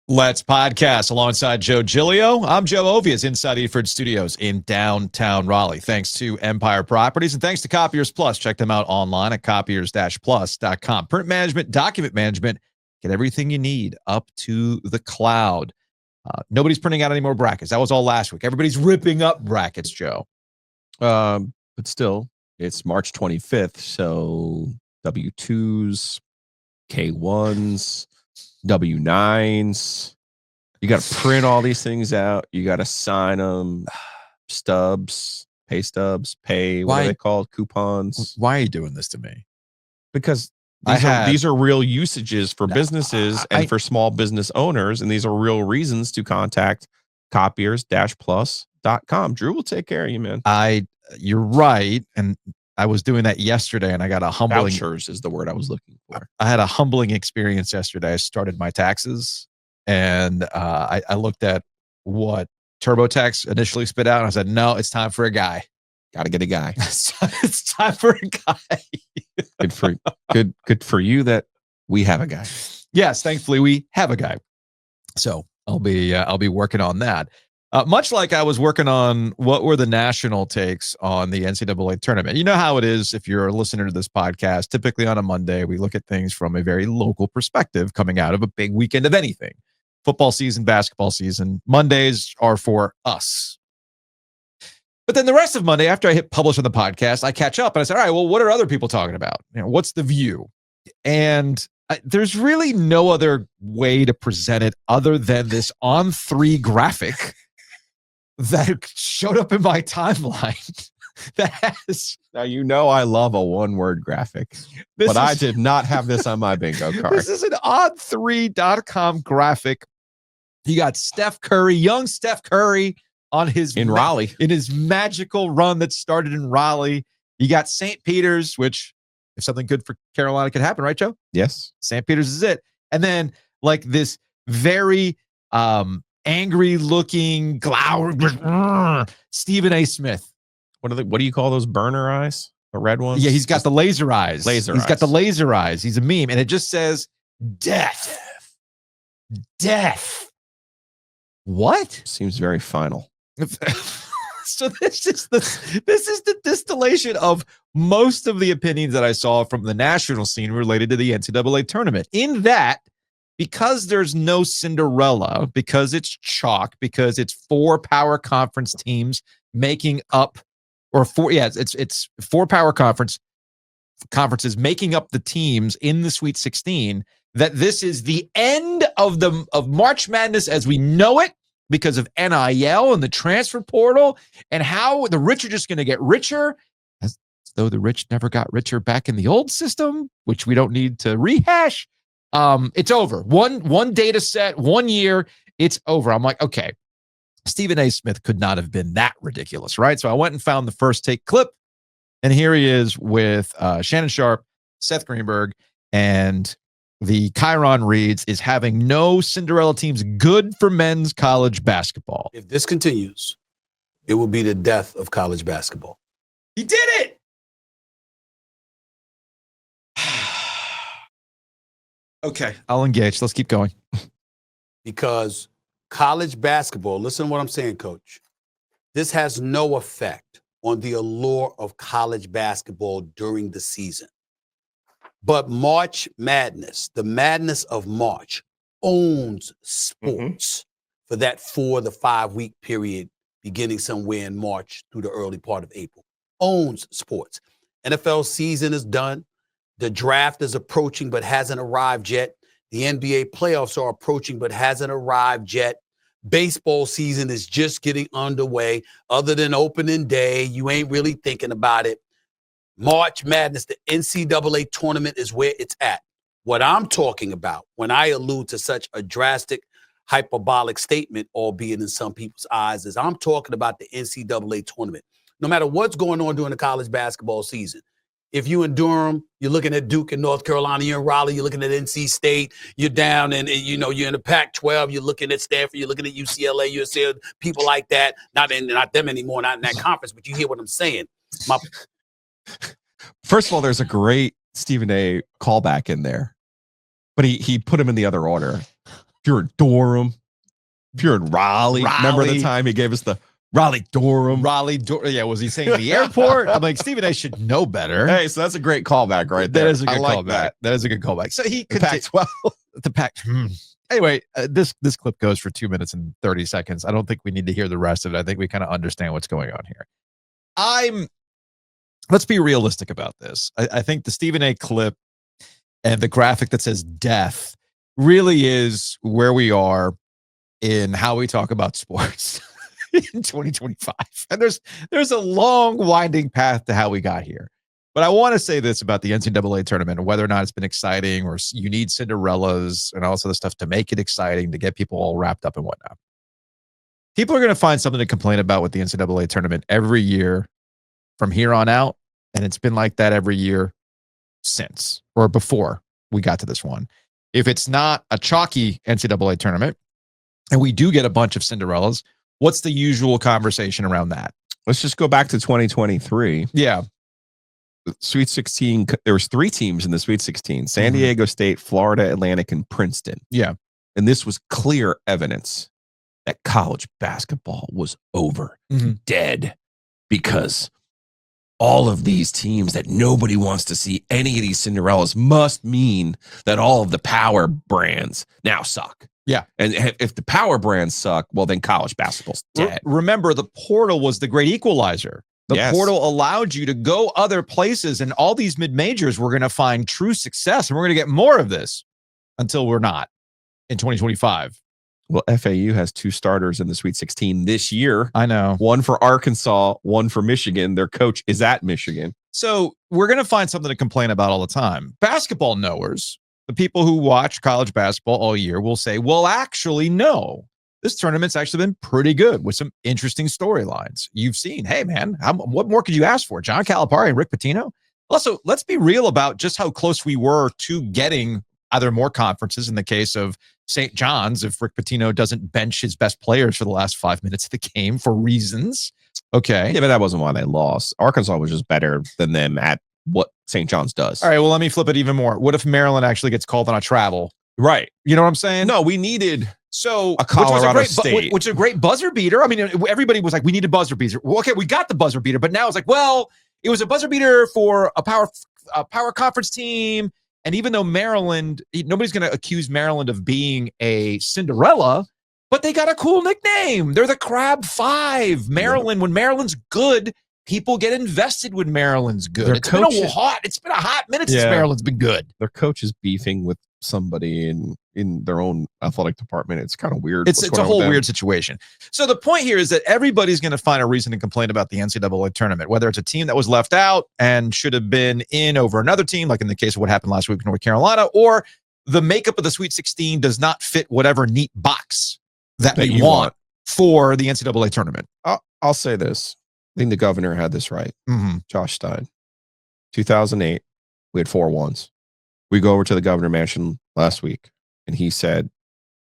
Let's podcast alongside Joe Giglio. I'm Joe Ovies inside Eford Studios in downtown Raleigh. Thanks to Empire Properties and thanks to Copiers Plus. Check them out online at copiers-plus.com. Print management, document management, get everything you need up to the cloud. Nobody's printing out any more brackets. That was all last week. Everybody's ripping up brackets, Joe. But still, it's March 25th, so W-2s, K-1s, W-9s. You got to print all these things out. You got to sign them. Stubs, pay stubs, what are they called? Coupons. Why are you doing this to me? Because these are real usages for businesses and for small business owners, and these are real reasons to contact copiers-plus.com. Drew will take care of you, man. You're right, and I was doing that yesterday, and I got a humbling... Vouchers is the word I was looking for. I had a humbling experience yesterday. I started my taxes, and I looked at what TurboTax initially spit out, and I said, no, it's time for a guy. Got to get a guy. It's time for a guy. Good for you that we have a guy. Yes, thankfully we have a guy. So I'll be working on that. Much like I was working on what were the national takes on the NCAA tournament. You know how it is if you're a listener to this podcast. Typically on a Monday, we look at things from a very local perspective coming out of a big weekend of anything. Football season, basketball season. Mondays are for us. But then the rest of Monday, after I hit publish on the podcast, I catch up and I say, all right, well, what are other people talking about? What's the view? And there's really no other way to present it other than this on-3 graphic that showed up in my timeline. Now, I love a one-word graphic, but I did not have this on my bingo card. This is an on3.com graphic. You got Steph Curry, young Steph Curry, on his Raleigh, in his magical run that started in Raleigh. You got St. Peter's, which if something good for Carolina could happen, right, Joe? Yes. St. Peter's is it. And then like this very angry looking Stephen A. Smith. What do you call those burner eyes? The red ones? Yeah, he's got the laser eyes. He's got the laser eyes. He's a meme. And it just says death. What? Seems very final. So this is the distillation of most of the opinions that I saw from the national scene related to the NCAA tournament. In that, because there's no Cinderella, because it's chalk, because it's 4 power conference teams making up, it's 4 power conferences making up the teams in the Sweet 16. That this is the end of March Madness as we know it, because of NIL and the transfer portal and how the rich are just going to get richer, as though the rich never got richer back in the old system, which we don't need to rehash. It's over. One data set, 1 year, it's over. I'm like, okay, Stephen A. Smith could not have been that ridiculous, right? So I went and found the first take clip, and here he is with Shannon Sharpe, Seth Greenberg, and the Chiron reads, is having no Cinderella teams good for men's college basketball. If this continues, it will be the death of college basketball. He did it. Okay, I'll engage. Let's keep going. Because college basketball, listen to what I'm saying, Coach. This has no effect on the allure of college basketball during the season. But March Madness, the madness of March, owns sports for that 4 to 5 week period beginning somewhere in March through the early part of April. Owns sports. NFL season is done. The draft is approaching but hasn't arrived yet. The NBA playoffs are approaching but hasn't arrived yet. Baseball season is just getting underway. Other than opening day, you ain't really thinking about it. March Madness, the NCAA tournament is where it's at. What I'm talking about when I allude to such a drastic, hyperbolic statement, albeit in some people's eyes, is I'm talking about the NCAA tournament. No matter what's going on during the college basketball season, if you're in Durham, you're looking at Duke in North Carolina, you're in Raleigh, you're looking at NC State, you're down and you're in the Pac-12, you're looking at Stanford, you're looking at UCLA, you're seeing people like that, not them anymore, not in that conference, but you hear what I'm saying. First of all, there's a great Stephen A. callback in there, but he put him in the other order. If you're in Durham, if you're in Raleigh, remember the time he gave us the Raleigh Durham? Yeah, was he saying the airport? I'm like, Stephen A should know better. Hey, so that's a great callback right there. That is a good I like callback. That is a good callback. So he could Pac-12. the Pac. Anyway, this clip goes for 2 minutes and 30 seconds. I don't think we need to hear the rest of it. I think we kind of understand what's going on here. Let's be realistic about this. I think the Stephen A clip and the graphic that says death really is where we are in how we talk about sports in 2025. And there's a long winding path to how we got here. But I want to say this about the NCAA tournament and whether or not it's been exciting, or you need Cinderellas and all this other stuff to make it exciting, to get people all wrapped up and whatnot. People are going to find something to complain about with the NCAA tournament every year from here on out. And it's been like that every year since, or before we got to this one. If it's not a chalky NCAA tournament, and we do get a bunch of Cinderellas, what's the usual conversation around that? Let's just go back to 2023. Yeah. Sweet 16, there was 3 teams in the Sweet 16, San Diego State, Florida Atlantic, and Princeton. Yeah. And this was clear evidence that college basketball was over, dead, because all of these teams that nobody wants to see any of these Cinderellas must mean that all of the power brands now suck. Yeah. And if the power brands suck, well, then college basketball's dead. Remember, the portal was the great equalizer. The portal allowed you to go other places, and all these mid-majors were going to find true success, and we're going to get more of this until we're not in 2025. Well, FAU has 2 starters in the Sweet 16 this year. I know. One for Arkansas, one for Michigan. Their coach is at Michigan. So we're going to find something to complain about all the time. Basketball knowers, the people who watch college basketball all year, will say, well, actually, no. This tournament's actually been pretty good with some interesting storylines. You've seen, hey, man, what more could you ask for? John Calipari and Rick Pitino? Also, let's be real about just how close we were to getting either more conferences in the case of St. John's if Rick Pitino doesn't bench his best players for the last 5 minutes of the game for reasons. Okay. Yeah, but that wasn't why they lost. Arkansas was just better than them at what St. John's does. All right, well, let me flip it even more. What if Maryland actually gets called on a travel? Right. You know what I'm saying? No, we needed a Colorado State. Which is a great buzzer beater. I mean, everybody was like, we need a buzzer beater. Well, okay, we got the buzzer beater, but now it's like, well, it was a buzzer beater for a power conference team. And even though Maryland, nobody's going to accuse Maryland of being a Cinderella, but they got a cool nickname. They're the Crab Five. Maryland, when Maryland's good, people get invested when Maryland's good. It's been a hot minute since Maryland's been good. Their coach is beefing with somebody in their own athletic department. It's kind of weird. It's a whole weird situation. So the point here is that everybody's going to find a reason to complain about the NCAA tournament, whether it's a team that was left out and should have been in over another team, like in the case of what happened last week in North Carolina, or the makeup of the Sweet 16 does not fit whatever neat box that we want for the NCAA tournament. I'll say this. I think the governor had this right. Josh Stein. 2008, we had 4 ones. We go over to the governor mansion last week, and he said,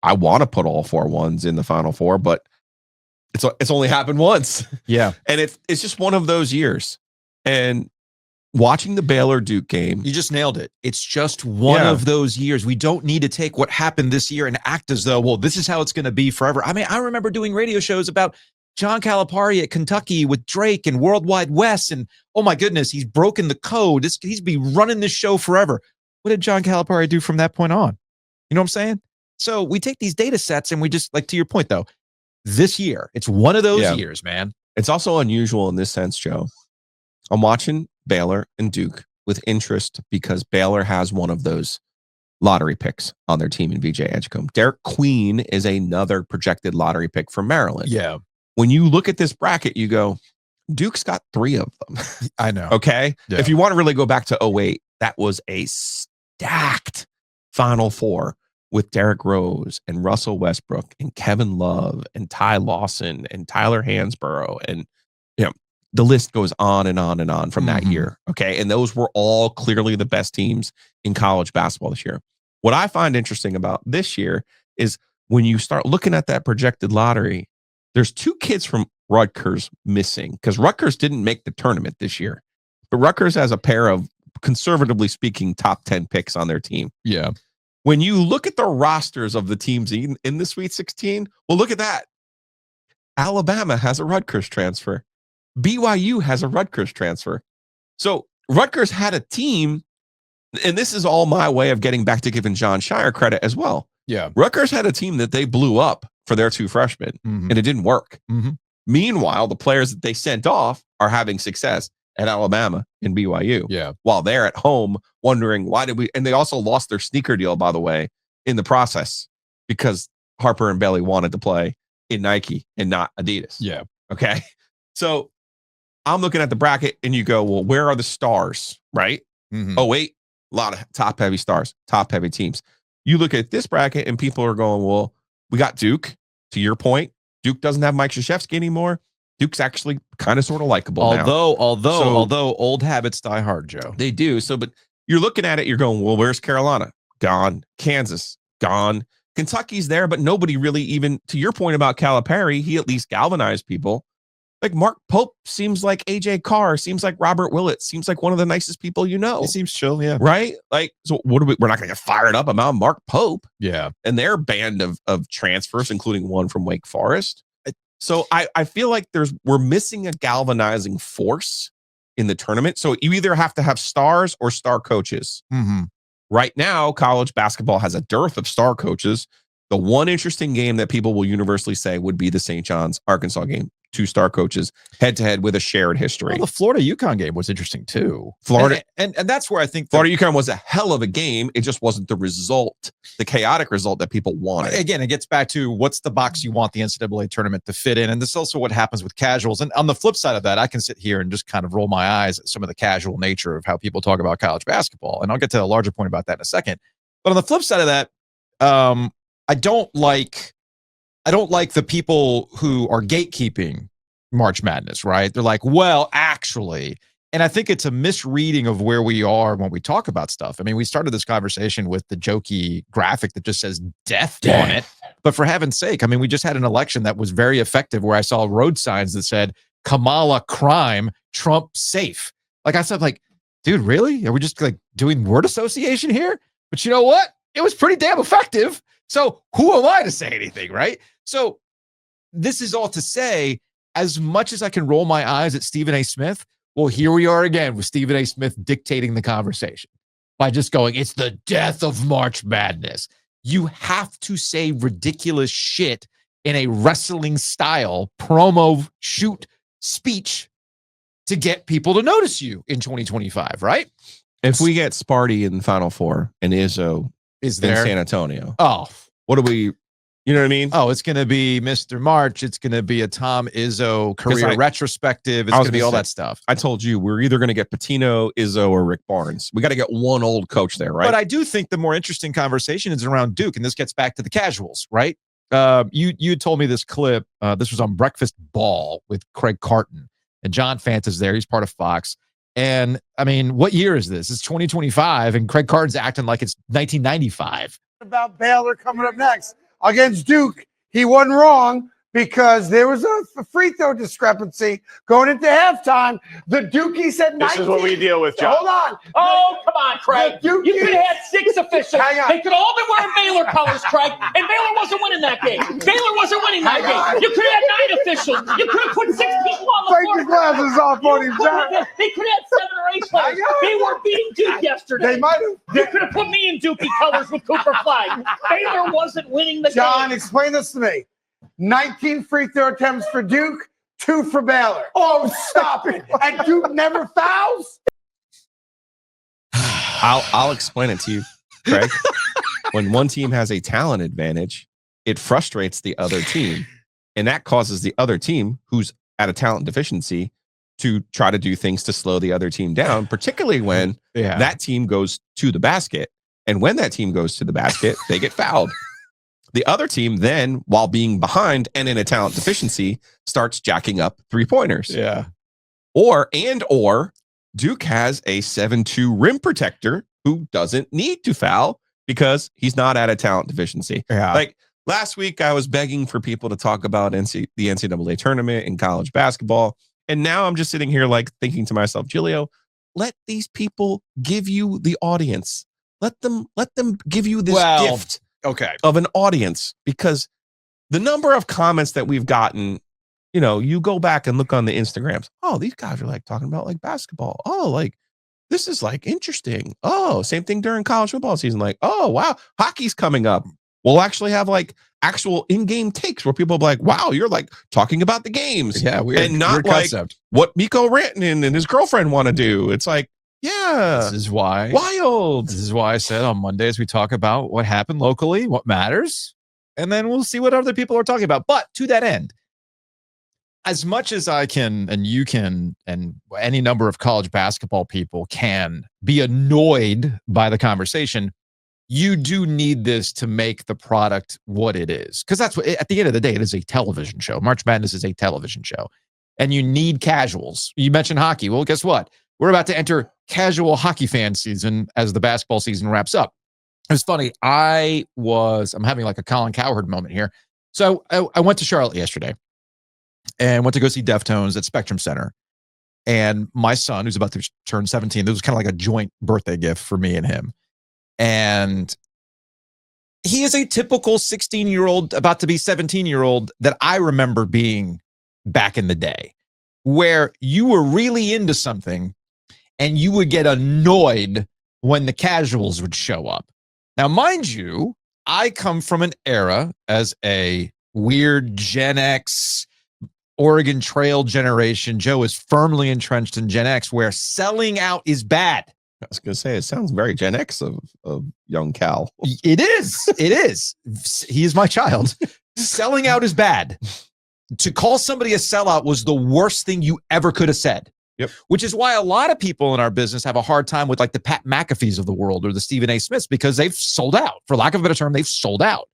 I want to put all 4 ones in the Final Four, but it's only happened once. Yeah. And it's just one of those years. And watching the Baylor Duke game. You just nailed it. It's just one of those years. We don't need to take what happened this year and act as though, well, this is how it's going to be forever. I mean, I remember doing radio shows about John Calipari at Kentucky with Drake and Worldwide West. And oh my goodness, he's broken the code. He's been running this show forever. What did John Calipari do from that point on? You know what I'm saying? So we take these data sets and we just, like, to your point though, this year, it's one of those years, man. It's also unusual in this sense, Joe. I'm watching Baylor and Duke with interest because Baylor has one of those lottery picks on their team in VJ Edgecombe. Derek Queen is another projected lottery pick from Maryland. Yeah. When you look at this bracket, you go, Duke's got 3 of them. I know. Okay. Yeah. If you want to really go back to 2008, that was a stacked Final Four with Derrick Rose and Russell Westbrook and Kevin Love and Ty Lawson and Tyler Hansborough. And, the list goes on and on and on from that year. Okay. And those were all clearly the best teams in college basketball this year. What I find interesting about this year is when you start looking at that projected lottery, there's 2 kids from Rutgers missing because Rutgers didn't make the tournament this year. But Rutgers has a pair of, conservatively speaking, top 10 picks on their team. Yeah. When you look at the rosters of the teams in the Sweet 16, well, look at that. Alabama has a Rutgers transfer. BYU has a Rutgers transfer. So Rutgers had a team, and this is all my way of getting back to giving John Shire credit as well. Yeah. Rutgers had a team that they blew up for their 2 freshmen, and it didn't work. Meanwhile, the players that they sent off are having success at Alabama and BYU. Yeah. While they're at home wondering why did we, and they also lost their sneaker deal, by the way, in the process because Harper and Bailey wanted to play in Nike and not Adidas. Yeah. Okay. So I'm looking at the bracket and you go, well, where are the stars? Right. Oh, wait, a lot of top heavy stars, top heavy teams. You look at this bracket and people are going, well, we got Duke. To your point, Duke doesn't have Mike Krzyzewski anymore. Duke's actually kind of sort of likable now. Although old habits die hard, Joe. They do. So, but you're looking at it, you're going, well, where's Carolina? Gone. Kansas, gone. Kentucky's there, but nobody really even, to your point about Calipari, he at least galvanized people. Like Mark Pope seems like AJ Carr, seems like Robert Willett, seems like one of the nicest people you know. He seems chill, yeah. Right? Like, so what are we're not going to get fired up about Mark Pope. Yeah. And their band of transfers, including one from Wake Forest. So I feel like we're missing a galvanizing force in the tournament. So you either have to have stars or star coaches. Right now, college basketball has a dearth of star coaches. The one interesting game that people will universally say would be the St. John's Arkansas game. 2 star coaches head to head with a shared history. Well, the Florida UConn game was interesting too. Florida and that's where I think Florida UConn was a hell of a game. It just wasn't the result, the chaotic result that people wanted. Again, it gets back to what's the box you want the NCAA tournament to fit in. And this is also what happens with casuals. And on the flip side of that, I can sit here and just kind of roll my eyes at some of the casual nature of how people talk about college basketball. And I'll get to a larger point about that in a second. But on the flip side of that, I don't like the people who are gatekeeping March Madness, right? They're like, well, actually, and I think it's a misreading of where we are when we talk about stuff. I mean, we started this conversation with the jokey graphic that just says death on it. But for heaven's sake, I mean, we just had an election that was very effective where I saw road signs that said Kamala crime, Trump safe. Like I said, like, dude, really? Are we just like doing word association here? But you know what? It was pretty damn effective. So who am I to say anything, right? So this is all to say, as much as I can roll my eyes at Stephen A. Smith, well, here we are again with Stephen A. Smith dictating the conversation by just going, it's the death of March Madness. You have to say ridiculous shit in a wrestling style promo shoot speech to get people to notice you in 2025, right? If we get Sparty in Final Four and Izzo is there in San Antonio, what do we, you know what I mean? Oh, it's going to be Mr. March. It's going to be a Tom Izzo career retrospective. It's going to be all that stuff. I told you we're either going to get Pitino, Izzo, or Rick Barnes. We got to get one old coach there, right? But I do think the more interesting conversation is around Duke, and this gets back to the casuals, right? You told me this clip. This was on Breakfast Ball with Craig Carton, and John Fant is there. He's part of Fox. And I mean, what year is this? It's 2025, and Craig Carton's acting like it's 1995. About Baylor coming up next against Duke. He wasn't wrong because there was a free throw discrepancy going into halftime. The Dukie said 19. This is what we deal with, John. Hold on. Oh, come on, Craig. You could have had 6 officials. Hang on. They could all be wearing Baylor colors, Craig, and Baylor wasn't winning that game. Baylor wasn't winning that game. You could have had 9 officials. You could have put 6 people on the Take floor. your glasses off on him, John. They could have had 7 or 8 players. They were beating Duke yesterday. They might have. You could have put me in Dookie colors with Cooper Flag. Baylor wasn't winning the John, game. explain this to me. 19 free throw attempts for Duke, 2 for Baylor. Oh, stop it. And Duke never fouls? I'll explain it to you, Craig. When one team has a talent advantage, it frustrates the other team. And that causes the other team, who's at a talent deficiency, to try to do things to slow the other team down, particularly when that team goes to the basket. And when that team goes to the basket, they get fouled. The other team then, while being behind and in a talent deficiency, starts jacking up 3-pointers. Yeah. Or Duke has a 7-2 rim protector who doesn't need to foul because he's not at a talent deficiency. Yeah. Like last week, I was begging for people to talk about the NCAA tournament and college basketball. And now I'm just sitting here like thinking to myself, Giglio, let these people give you the audience. let them give you this Well, gift Okay. of an audience, because the number of comments that we've gotten, you go back and look on the Instagrams. Oh, these guys are like talking about like basketball. Oh, like this is like interesting. Oh, same thing during college football season. Like, oh, wow, hockey's coming up. We'll actually have like actual in-game takes where people are like, wow, you're like talking about the games. Yeah, weird, and not weird like concept. what Mikko Rantanen and his girlfriend want to do. It's like, yeah, This is why. wild. This is why I said on Mondays we talk about what happened locally, what matters, and then we'll see what other people are talking about. But to that end, as much as I can and you can and any number of college basketball people can be annoyed by the conversation, you do need this to make the product what it is. Because that's what, at the end of the day, it is a television show. March Madness is a television show. And you need casuals. You mentioned hockey. Well, guess what? We're about to enter casual hockey fan season as the basketball season wraps up. It's funny. I'm having like a Colin Cowherd moment here. So I went to Charlotte yesterday and went to go see Deftones at Spectrum Center. And my son, who's about to turn 17, this was kind of like a joint birthday gift for me and him. And he is a typical 16-year-old, about to be 17-year-old that I remember being back in the day, where you were really into something and you would get annoyed when the casuals would show up. Now, mind you, I come from an era as a weird Gen X, Oregon Trail generation. Joe is firmly entrenched in Gen X, where selling out is bad. I was going to say, it sounds very Gen X of young Cal. It is. It is. He is my child. Selling out is bad. To call somebody a sellout was the worst thing you ever could have said. Yep. Which is why a lot of people in our business have a hard time with like the Pat McAfees of the world or the Stephen A. Smiths, because they've sold out. For lack of a better term, they've sold out.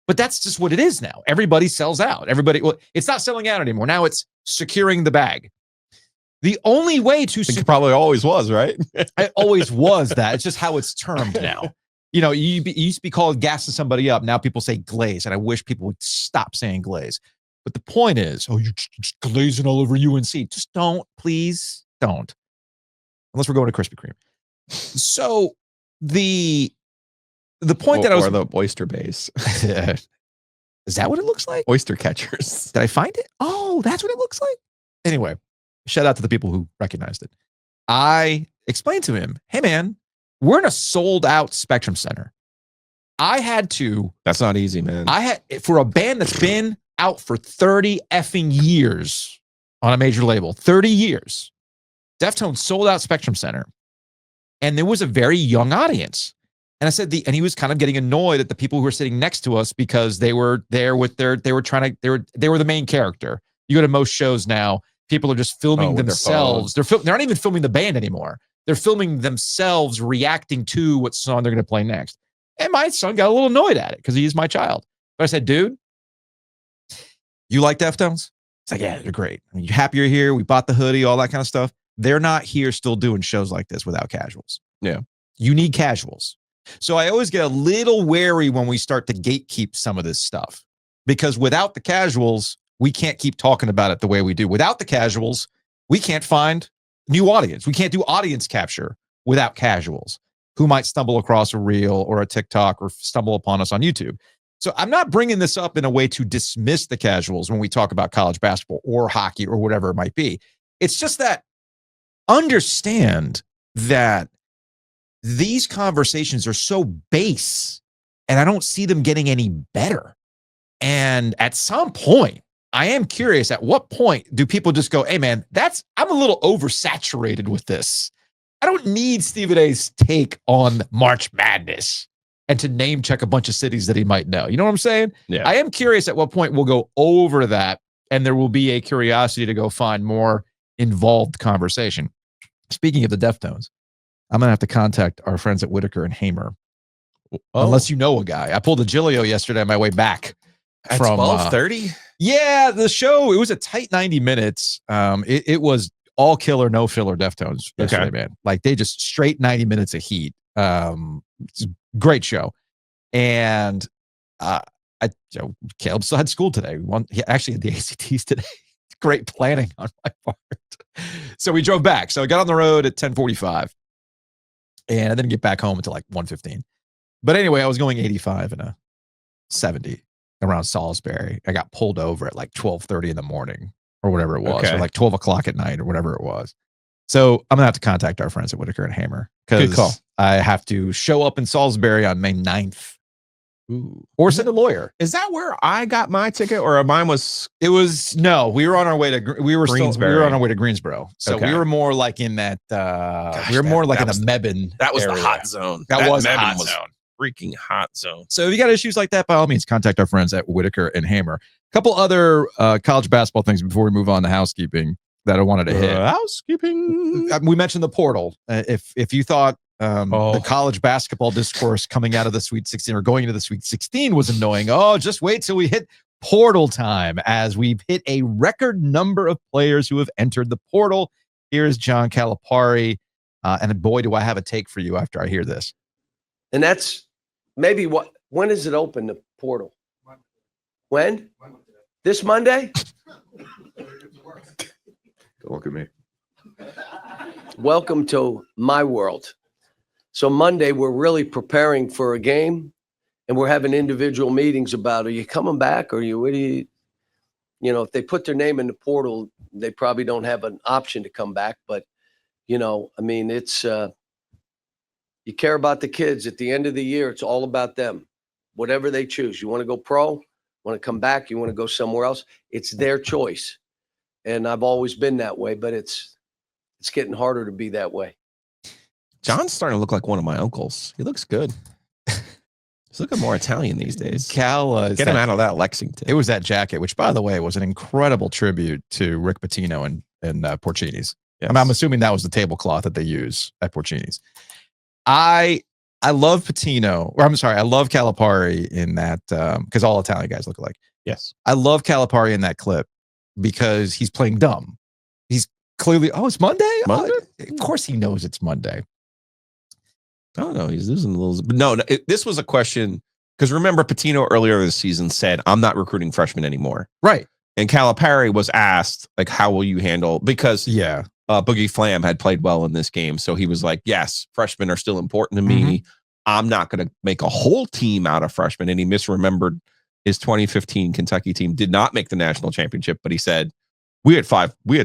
But that's just what it is now. Everybody sells out. It's not selling out anymore. Now it's securing the bag. The only way to It probably always was, right? It always was that. It's just how it's termed now. You used to be called gassing somebody up. Now people say glaze, and I wish people would stop saying glaze. But the point is, you're just glazing all over UNC. Just don't, please don't. Unless we're going to Krispy Kreme. So the point that I was... Or the oyster base. Is that what it looks like? Oyster catchers. Did I find it? Oh, that's what it looks like? Anyway, shout out to the people who recognized it. I explained to him, hey, man, we're in a sold-out Spectrum Center. That's not easy, man. For a band that's been out for 30 effing years on a major label, 30 years, Deftones sold out Spectrum Center. And there was a very young audience. And I said, and he was kind of getting annoyed at the people who were sitting next to us because they were there with they were the main character. You go to most shows now, people are just filming themselves. They're not even filming the band anymore. They're filming themselves reacting to what song they're going to play next. And my son got a little annoyed at it because he is my child. But I said, dude, you like Deftones? It's like, yeah, they're great. I mean, you happy you're here? We bought the hoodie, all that kind of stuff. They're not here still doing shows like this without casuals. Yeah. You need casuals. So I always get a little wary when we start to gatekeep some of this stuff, because without the casuals, we can't keep talking about it the way we do. Without the casuals, we can't find new audience. We can't do audience capture without casuals who might stumble across a reel or a TikTok or stumble upon us on YouTube. So I'm not bringing this up in a way to dismiss the casuals when we talk about college basketball or hockey or whatever it might be. It's just that understand that these conversations are so base and I don't see them getting any better. And at some point, I am curious, at what point do people just go, hey man, I'm a little oversaturated with this. I don't need Stephen A's take on March Madness and to name check a bunch of cities that he might know. You know what I'm saying? Yeah. I am curious at what point we'll go over that and there will be a curiosity to go find more involved conversation. Speaking of the Deftones, I'm going to have to contact our friends at Whitaker and Hamer. Unless you know a guy. I pulled a Giglio yesterday on my way back. At from 12:30? Yeah, the show, it was a tight 90 minutes. It was all killer, no filler Deftones yesterday, man. Like they just straight 90 minutes of heat. It's a great show. And Caleb still had school today. He actually had the ACTs today. Great planning on my part. So we drove back. So I got on the road at 10:45. And I didn't get back home until like 1:15. But anyway, I was going 85 and a 70 around Salisbury. I got pulled over at like 12:30 in the morning or whatever it was, Okay. or like 12 o'clock at night or whatever it was. So I'm gonna have to contact our friends at Whitaker and Hammer Good call. because I have to show up in Salisbury on May 9th Ooh. or send a lawyer. Is that where I got my ticket, or mine was? It was no. We were on our way to we were Greensboro. on our way to Greensboro. So Okay. we were more like in that. We were more like in the Mebane. That was the area. hot zone. That was Mebane hot was zone. freaking hot zone. So if you got issues like that, by all means, contact our friends at Whitaker and Hammer. A couple other college basketball things before we move on to housekeeping that I wanted to hit. Housekeeping. We mentioned the portal. If you thought the college basketball discourse coming out of the Sweet 16 or going into the Sweet 16 was annoying, just wait till we hit portal time, as we've hit a record number of players who have entered the portal. Here's John Calipari. And boy, do I have a take for you after I hear this. And that's maybe when is it open, the portal? When? This Monday? Don't look at me. Welcome to my world. So Monday, we're really preparing for a game, and we're having individual meetings about, are you coming back? Or what do you, if they put their name in the portal, they probably don't have an option to come back. But, it's, you care about the kids. At the end of the year, it's all about them. Whatever they choose. You want to go pro, want to come back, you want to go somewhere else. It's their choice. And I've always been that way, but it's getting harder to be that way. John's starting to look like one of my uncles. He looks good. He's looking more Italian these days. Cal, Get him out of that Lexington. It was that jacket, which, by the way, was an incredible tribute to Rick Pitino and Porcini's. Yes. I'm assuming that was the tablecloth that they use at Porcini's. I love Pitino, or I'm sorry, I love Calipari in that because all Italian guys look alike. Yes. I love Calipari in that clip because he's playing dumb. He's clearly, it's Monday? Monday? Of course he knows it's Monday. I don't know. He's losing a little. But no, this was a question because remember Pitino earlier this season said, "I'm not recruiting freshmen anymore." Right. And Calipari was asked, like, "How will you handle?" Because Boogie Flam had played well in this game, so he was like, "Yes, freshmen are still important to me. I'm not going to make a whole team out of freshmen." And he misremembered his 2015 Kentucky team did not make the national championship, but he said, we had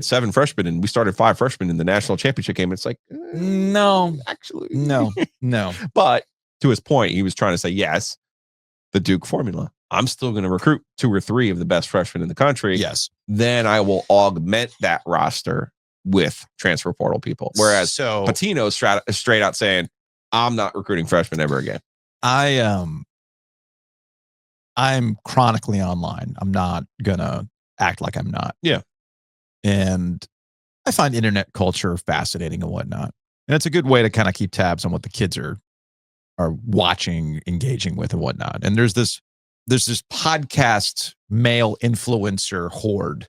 7 freshmen and we started 5 freshmen in the national championship game. It's like, no, actually, no. But to his point, he was trying to say, yes, the Duke formula. I'm still going to recruit 2 or 3 of the best freshmen in the country. Yes. Then I will augment that roster with transfer portal people. Whereas Patino's straight out saying, I'm not recruiting freshmen ever again. I'm chronically online. I'm not gonna act like I'm not. Yeah. And I find internet culture fascinating and whatnot. And it's a good way to kind of keep tabs on what the kids are watching, engaging with and whatnot. And there's this podcast male influencer horde.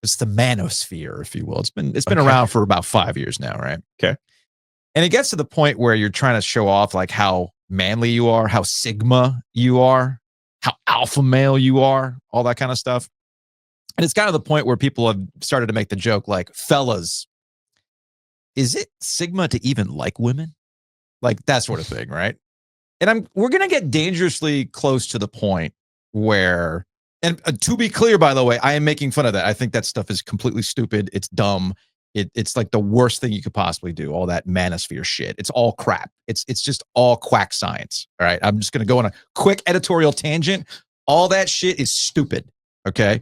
It's the manosphere, if you will. It's been around for about 5 years now, right? Okay. And it gets to the point where you're trying to show off like how manly you are, how Sigma you are, how alpha male you are, all that kind of stuff. And it's kind of the point where people have started to make the joke like, fellas, is it Sigma to even like women? Like that sort of thing, right? And we're going to get dangerously close to the point where, and to be clear, by the way, I am making fun of that. I think that stuff is completely stupid. It's dumb. It's like the worst thing you could possibly do. All that manosphere shit. It's all crap. It's just all quack science. All right. I'm just going to go on a quick editorial tangent. All that shit is stupid. Okay.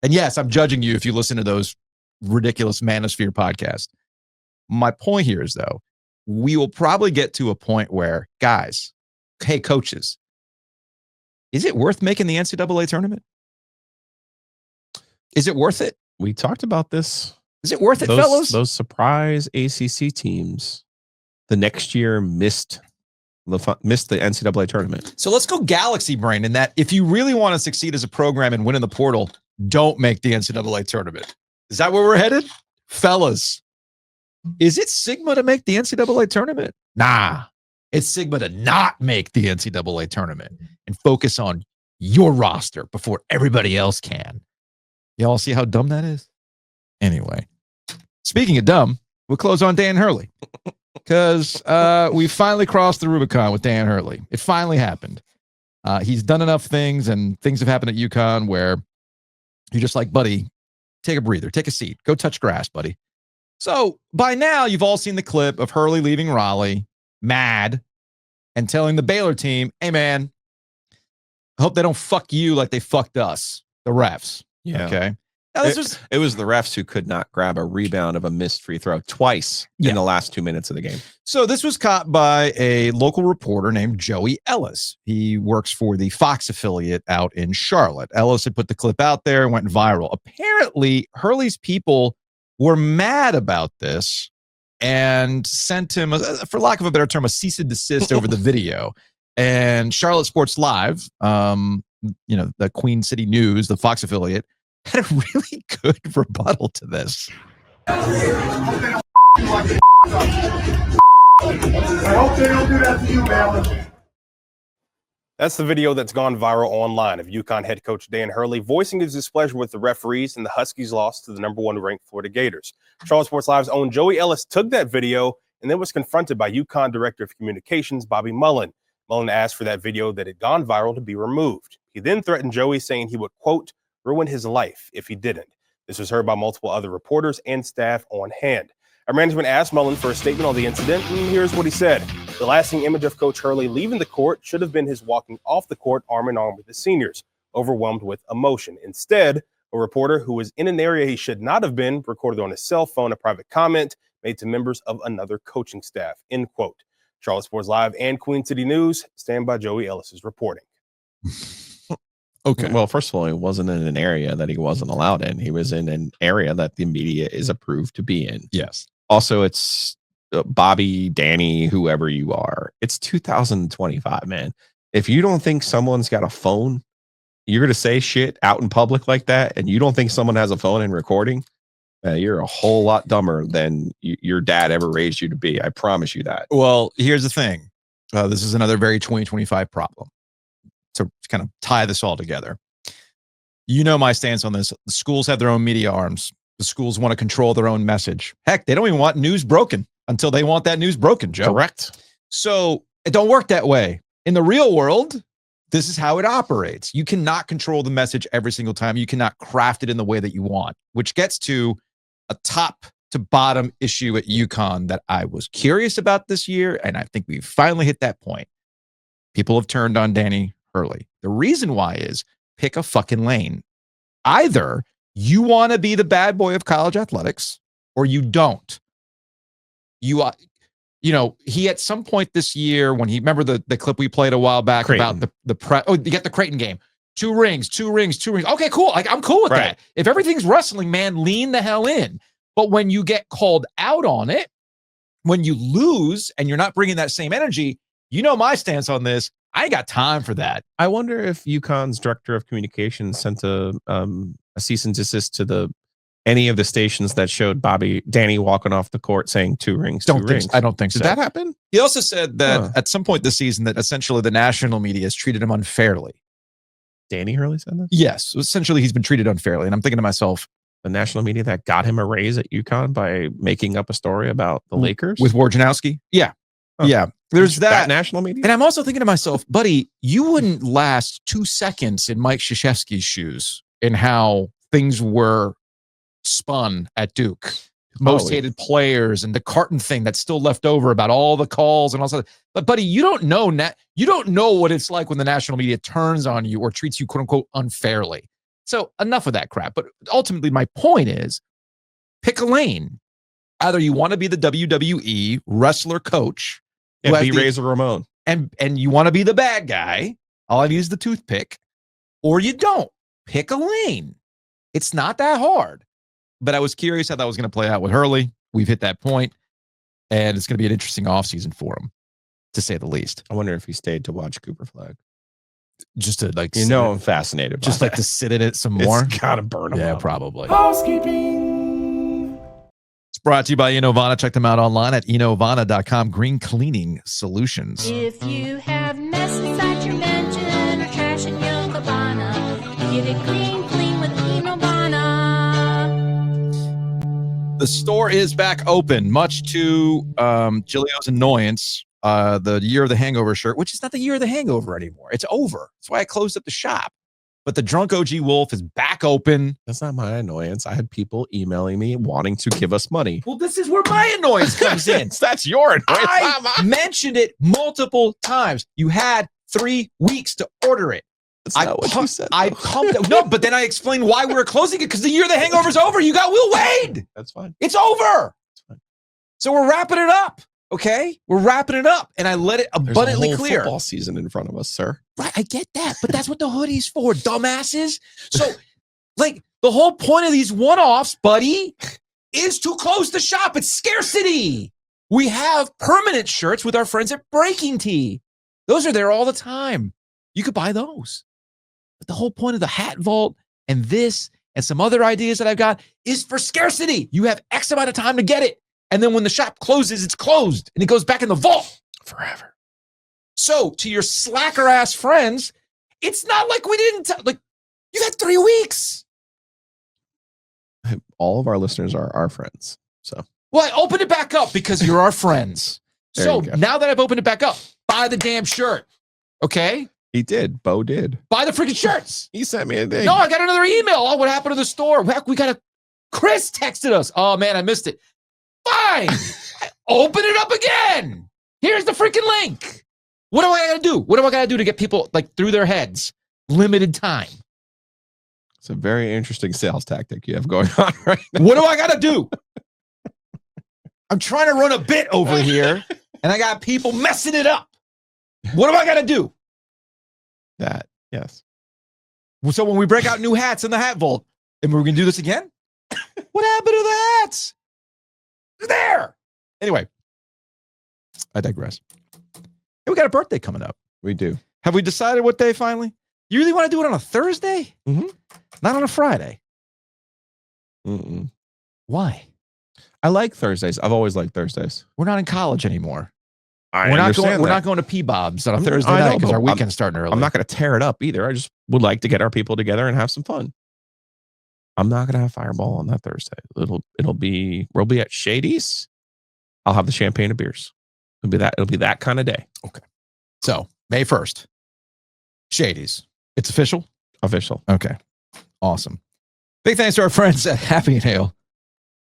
And yes, I'm judging you if you listen to those ridiculous manosphere podcasts. My point here is, though, we will probably get to a point where, guys, hey, coaches, is it worth making the NCAA tournament? Is it worth it? We talked about this. Is it worth it, fellas? Those surprise ACC teams the next year missed the NCAA tournament. So let's go galaxy brain in that if you really want to succeed as a program and win in the portal, don't make the NCAA tournament. Is that where we're headed? Fellas, is it Sigma to make the NCAA tournament? Nah, it's Sigma to not make the NCAA tournament and focus on your roster before everybody else can. Y'all see how dumb that is? Anyway, speaking of dumb, we'll close on Dan Hurley. because we finally crossed the Rubicon with Dan Hurley. It finally happened. He's done enough things, and things have happened at UConn where you're just like, buddy, take a breather, take a seat, go touch grass, buddy. So by now, you've all seen the clip of Hurley leaving Raleigh, mad, and telling the Baylor team, hey, man, I hope they don't fuck you like they fucked us, the refs. Yeah. Okay. Now, It was the refs who could not grab a rebound of a missed free throw twice in the last 2 minutes of the game. So this was caught by a local reporter named Joey Ellis. He works for the Fox affiliate out in Charlotte. Ellis had put the clip out there and went viral. Apparently, Hurley's people were mad about this and sent him, for lack of a better term, a cease and desist over the video. And Charlotte Sports Live, the Queen City News, the Fox affiliate, had a really good rebuttal to this. I hope they don't do that to you, man. That's the video that's gone viral online of UConn head coach Dan Hurley voicing his displeasure with the referees and the Huskies' loss to the number 1 ranked Florida Gators. Charlotte Sports Live's own Joey Ellis took that video and then was confronted by UConn Director of Communications, Bobby Mullen. Mullen asked for that video that had gone viral to be removed. He then threatened Joey, saying he would, quote, ruin his life if he didn't. This was heard by multiple other reporters and staff on hand. Our management asked Mullen for a statement on the incident, and here's what he said. The lasting image of Coach Hurley leaving the court should have been his walking off the court arm in arm with the seniors, overwhelmed with emotion. Instead, a reporter who was in an area he should not have been recorded on his cell phone a private comment made to members of another coaching staff, end quote. Charlotte Sports Live and Queen City News stand by Joey Ellis's reporting. Okay. Well, first of all, he wasn't in an area that he wasn't allowed in. He was in an area that the media is approved to be in. Yes. Also, it's Bobby, Danny, whoever you are. It's 2025, man. If you don't think someone's got a phone, you're going to say shit out in public like that, and you don't think someone has a phone and recording, you're a whole lot dumber than your dad ever raised you to be. I promise you that. Well, here's the thing. This is another very 2025 problem. To kind of tie this all together. You know my stance on this. The schools have their own media arms. The schools want to control their own message. Heck, they don't even want news broken until they want that news broken, Joe. Correct. So it don't work that way. In the real world, this is how it operates. You cannot control the message every single time. You cannot craft it in the way that you want, which gets to a top to bottom issue at UConn that I was curious about this year, and I think we finally hit that point. People have turned on Danny Hurley. The reason why is pick a fucking lane. Either you want to be the bad boy of college athletics or you don't. He at some point this year when he, remember the clip we played a while back Creighton. about you get the Creighton game. 2 rings. Okay, cool. Like, I'm cool with that. If everything's wrestling, man, lean the hell in. But when you get called out on it, when you lose and you're not bringing that same energy, you know my stance on this. I ain't got time for that. I wonder if UConn's director of communications sent a cease and desist to any of the stations that showed Danny walking off the court saying 2 rings. I don't think so. Did that happen? He also said that at some point this season that essentially the national media has treated him unfairly. Danny Hurley said that? Yes. Essentially, he's been treated unfairly. And I'm thinking to myself, the national media that got him a raise at UConn by making up a story about the Lakers? With Wojnarowski? Yeah. Oh. Yeah. There's that national media. And I'm also thinking to myself, buddy, you wouldn't last 2 seconds in Mike Krzyzewski's shoes in how things were spun at Duke. Most hated players and the carton thing that's still left over about all the calls and all that. But buddy, you don't know what it's like when the national media turns on you or treats you quote unquote unfairly. So enough of that crap. But ultimately my point is pick a lane. Either you want to be the WWE wrestler coach, be Razor Ramon, and you want to be the bad guy. All I need is the toothpick, or you don't. Pick a lane. It's not that hard. But I was curious how that was going to play out with Hurley. We've hit that point, and it's going to be an interesting offseason for him, to say the least. I wonder if he stayed to watch Cooper Flag. Just to like, I'm fascinated. Just like to sit in it some more. It's gotta burn him. Yeah, up. probably. Housekeeping. It's brought to you by Inovana. Check them out online at inovana.com. Green cleaning solutions. If you have mess inside your mansion or trash in your cabana, get it green clean with Inovana. The store is back open, much to Giglio's annoyance. The Year of the Hangover shirt, which is not the Year of the Hangover anymore. It's over. That's why I closed up the shop. But the Drunk OG Wolf is back open. That's not my annoyance. I had people emailing me wanting to give us money. Well, this is where my annoyance comes in. That's your annoyance. I mentioned it multiple times. You had 3 weeks to order it. That's not what you said. I pumped it. No, but then I explained why we were closing it because the Year of the Hangover's over. You got Will Wade. That's fine. It's over. That's fine. So we're wrapping it up. Okay, we're wrapping it up, and I let it There's abundantly a whole clear. football season in front of us, sir. Right, I get that, but that's what the hoodie's for, dumbasses. So, like, the whole point of these one-offs, buddy, is to close the shop. It's scarcity. We have permanent shirts with our friends at Breaking Tea. Those are there all the time. You could buy those. But the whole point of the Hat Vault and this and some other ideas that I've got is for scarcity. You have X amount of time to get it. And then when the shop closes, it's closed and it goes back in the vault Forever. So to your slacker ass friends, it's not like we didn't like you had 3 weeks. All of our listeners are our friends. So Well, I opened it back up because you're our friends. There So you go. now that I've opened it back up, buy the damn shirt. Okay? he did. Bo did. Buy the freaking shirts. He sent me a thing. No, I got another email. Oh, what happened to the store? Heck, we got a Chris texted us. Oh man, I missed it. Fine. Open it up again. Here's the freaking link. What do I gotta do? What do I gotta do to get people like through their heads? Limited time. It's a very interesting sales tactic you have going on right now. What do I gotta do? I'm trying to run a bit over here, and I got people messing it up. What do I gotta do? That, yes. So when we break out new hats in the Hat Vault, and we're gonna do this again? What happened to the hats? They're there. Anyway, I digress. Hey, we got a birthday coming up. We do. Have we decided what day finally? You really want to do it on a Thursday? Mhm. Not on a Friday. Mm-mm. Why? I like Thursdays. I've always liked Thursdays. We're not in college anymore. I We're not understand going. We're that. not going to P-Bobs on a Thursday I know, night because but our weekend's starting early. I'm not going to tear it up either. I just would like to get our people together and have some fun. I'm not going to have Fireball on that Thursday. We'll be at Shady's. I'll have the champagne and beers. It'll be that kind of day. So May 1st, Shady's. It's official. Official. Okay, awesome. Big thanks to our friends at Happy and Hale.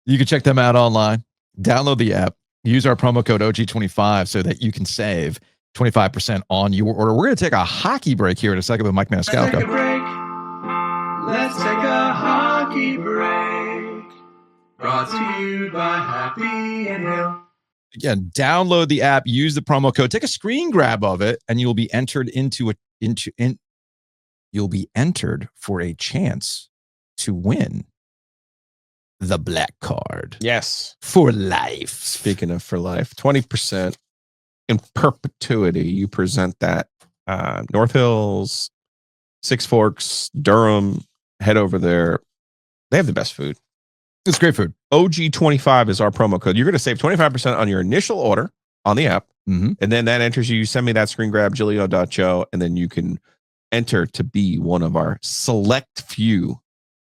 You can check them out online. Download the app. Use our promo code OG25 so that you can save 25% on your order. We're going to take a hockey break here in a second with Mike Maniscalco. Let's take a hockey break. Brought to you by Happy and Hale. Again, download the app, use the promo code, take a screen grab of it, and you'll be entered you'll be entered for a chance to win the black card Yes. for life. Speaking of for life, 20% in perpetuity. You present that North Hills, Six Forks, Durham. Head over there. They have the best food. It's great food. OG25 is our promo code. You're going to save 25% on your initial order on the app. Mm-hmm. And then that enters you. Send me that screen grab, Giglio.show, and then you can enter to be one of our select few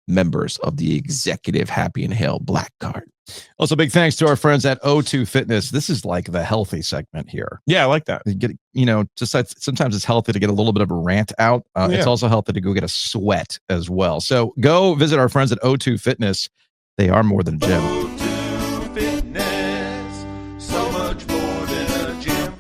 members of the executive Happy and Hale Black Card. Also, big thanks to our friends at O2 Fitness. This is like the healthy segment here. Yeah, I like that. You get, just like sometimes it's healthy to get a little bit of a rant out. It's also healthy to go get a sweat as well. So go visit our friends at O2 Fitness. They are more than a gym. O2 Fitness, so much more than a gym.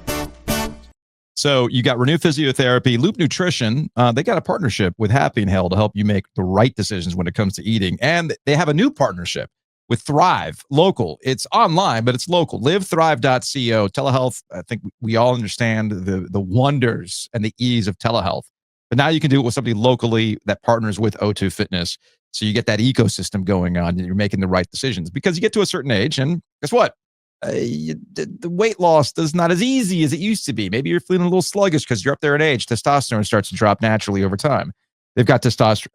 So you got Renew Physiotherapy, Loop Nutrition. They got a partnership with Happy and Hale to help you make the right decisions when it comes to eating. And they have a new partnership with Thrive, local. It's online, but it's local. LiveThrive.co. Telehealth, I think we all understand the wonders and the ease of telehealth. But now you can do it with somebody locally that partners with O2 Fitness. So you get that ecosystem going on and you're making the right decisions because you get to a certain age and guess what? The weight loss is not as easy as it used to be. Maybe you're feeling a little sluggish because you're up there in age. Testosterone starts to drop naturally over time. They've got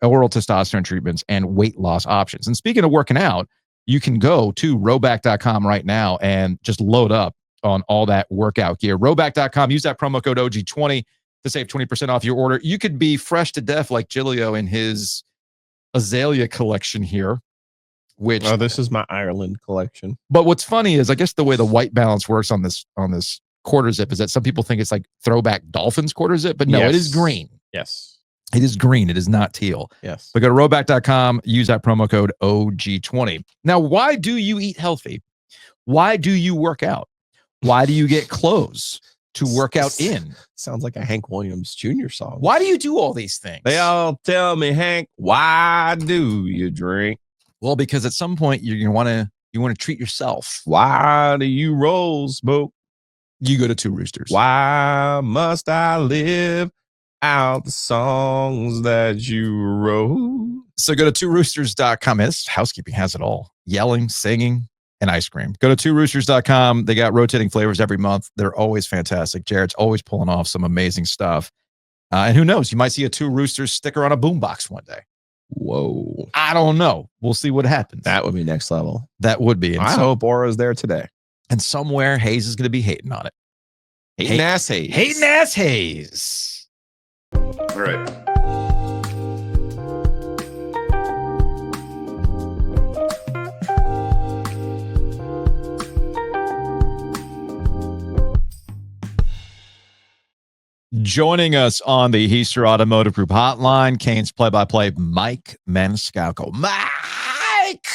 oral testosterone treatments and weight loss options. And speaking of working out, you can go to Rhoback.com right now and just load up on all that workout gear. Rhoback.com, use that promo code OG20 to save 20% off your order. You could be fresh to death like Giglio in his azalea collection here which this is my Ireland collection. But what's funny is I guess the way the white balance works on this quarter zip is that some people think it's like throwback Dolphins quarter zip, but no, it is green. Yes. It is green. It is not teal. Yes. So go to roback.com, use that promo code OG20. Now, why do you eat healthy? Why do you work out? Why do you get clothes to work out in? Sounds like a Hank Williams Jr. song. Why do you do all these things? They all tell me, Hank, why do you drink? Well, because at some point you want to treat yourself. Why do you roll smoke? You go to Two Roosters. Why must I live out the songs that you wrote? So go to tworoosters.com. This housekeeping has it all. Yelling, singing, and ice cream. Go to tworoosters.com. They got rotating flavors every month. They're always fantastic. Jared's always pulling off some amazing stuff. And who knows? You might see a Two Roosters sticker on a boombox one day. Whoa. I don't know. We'll see what happens. That would be next level. That would be. And I hope Aura's there today. And somewhere Hayes is going to be hating on it. Hating ass Hayes. Hating ass Hayes. All right. Joining us on the Heister Automotive Group hotline, Canes play-by-play, Mike Maniscalco. Mike,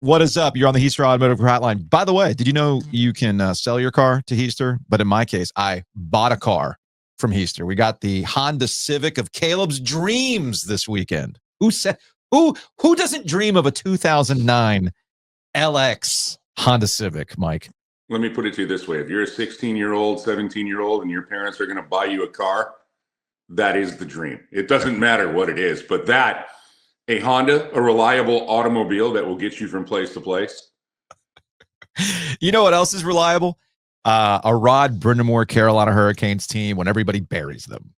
what is up? You're on the Heister Automotive Group hotline. By the way, did you know you can sell your car to Heister? But in my case, I bought a car from Heister. We got the Honda Civic of Caleb's dreams this weekend. Who doesn't dream of a 2009 LX Honda Civic, Mike? Let me put it to you this way. If you're a 16-year-old, 17-year-old, and your parents are going to buy you a car, that is the dream. It doesn't matter what it is, but a Honda, a reliable automobile that will get you from place to place. You know what else is reliable? A Rod Brindamore Carolina Hurricanes team when everybody buries them.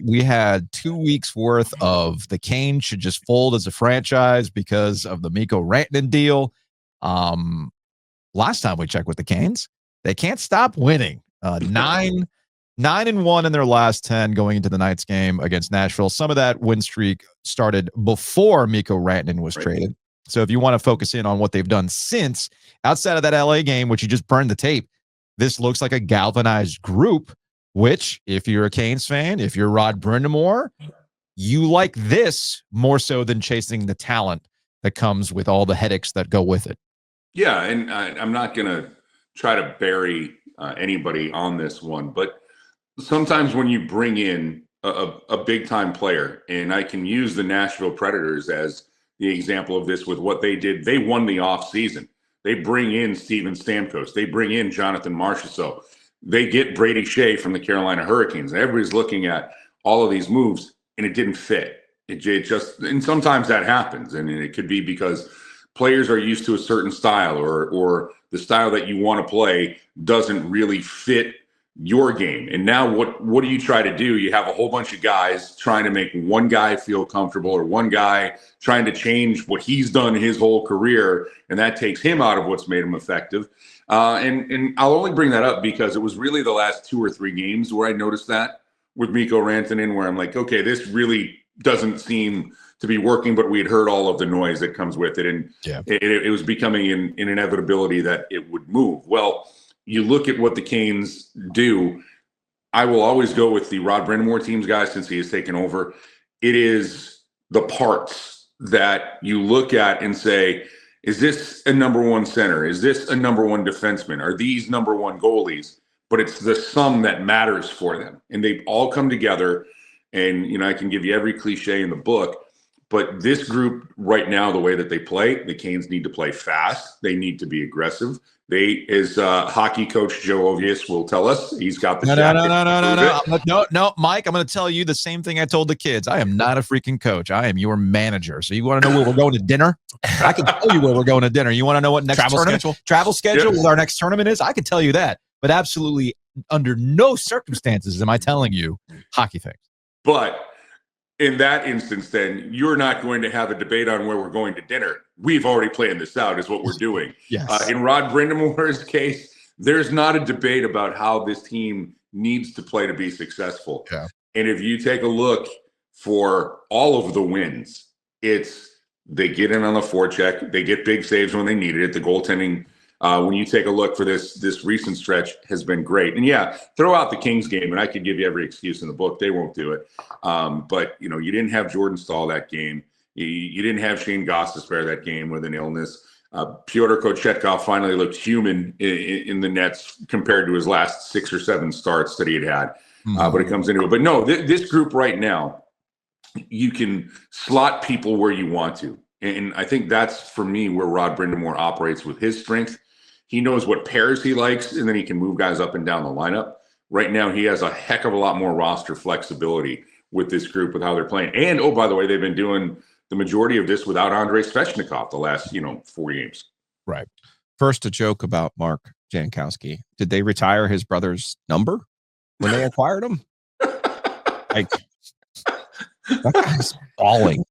We had 2 weeks worth of the Canes should just fold as a franchise because of the Mikko Rantanen deal. Last time we checked with the Canes, they can't stop winning. 9-1 in their last 10 going into the Knights game against Nashville. Some of that win streak started before Mikko Rantanen was traded. So if you want to focus in on what they've done since, outside of that LA game, which you just burned the tape, this looks like a galvanized group, which if you're a Canes fan, if you're Rod Brindamore, you like this more so than chasing the talent that comes with all the headaches that go with it. Yeah, and I'm not going to try to bury anybody on this one, but sometimes when you bring in a big-time player, and I can use the Nashville Predators as the example of this with what they did. They won the offseason. They bring in Steven Stamkos. They bring in Jonathan Marchessault. They get Brady Shea from the Carolina Hurricanes. And everybody's looking at all of these moves, and it didn't fit. It just, and sometimes that happens, and it could be because players are used to a certain style or the style that you want to play doesn't really fit your game. And now what do you try to do? You have a whole bunch of guys trying to make one guy feel comfortable or one guy trying to change what he's done his whole career, and that takes him out of what's made him effective. And I'll only bring that up because it was really the last 2 or 3 games where I noticed that with Mikko Rantanen, where I'm like, okay, this really doesn't seem to be working, but we had heard all of the noise that comes with it. And it was becoming an inevitability that it would move. Well, you look at what the Canes do. I will always go with the Rod Brindamore teams, guys, since he has taken over. It is the parts that you look at and say, is this a number 1 center? Is this a number 1 defenseman? Are these number 1 goalies? But it's the sum that matters for them. And they've all come together. And, I can give you every cliche in the book. But this group right now, the way that they play, the Canes need to play fast. They need to be aggressive. As hockey coach Joe Ovies will tell us, he's got the No, Mike, I'm going to tell you the same thing I told the kids. I am not a freaking coach. I am your manager. So you want to know where we're going to dinner? I can tell you where we're going to dinner. You want to know what next travel schedule with our next tournament is? I can tell you that. But absolutely under no circumstances am I telling you hockey things. But in that instance, then you're not going to have a debate on where we're going to dinner. We've already planned this out, is what we're doing. Yes. In Rod Brindamore's case, there's not a debate about how this team needs to play to be successful. Yeah. And if you take a look for all of the wins, it's They get in on the forecheck. They get big saves when they needed it. The goaltending, when you take a look for this recent stretch, has been great. And yeah, throw out the Kings game, and I could give you every excuse in the book. They won't do it. But you know, you didn't have Jordan Staal that game. You didn't have Shane Gostisbehere that game with an illness. Pyotr Kochetkov finally looked human in the nets compared to his last 6 or 7 starts that he had. But it comes into it. But no, this group right now, you can slot people where you want to. And I think that's, for me, where Rod Brindamore operates with his strength. He knows what pairs he likes, and then he can move guys up and down the lineup. Right now, he has a heck of a lot more roster flexibility with this group, with how they're playing. And, oh, by the way, they've been doing the majority of this without Andrei Svechnikov the last, 4 games. Right. First, a joke about Mark Jankowski. Did they retire his brother's number when they acquired him? Like, that guy's balling.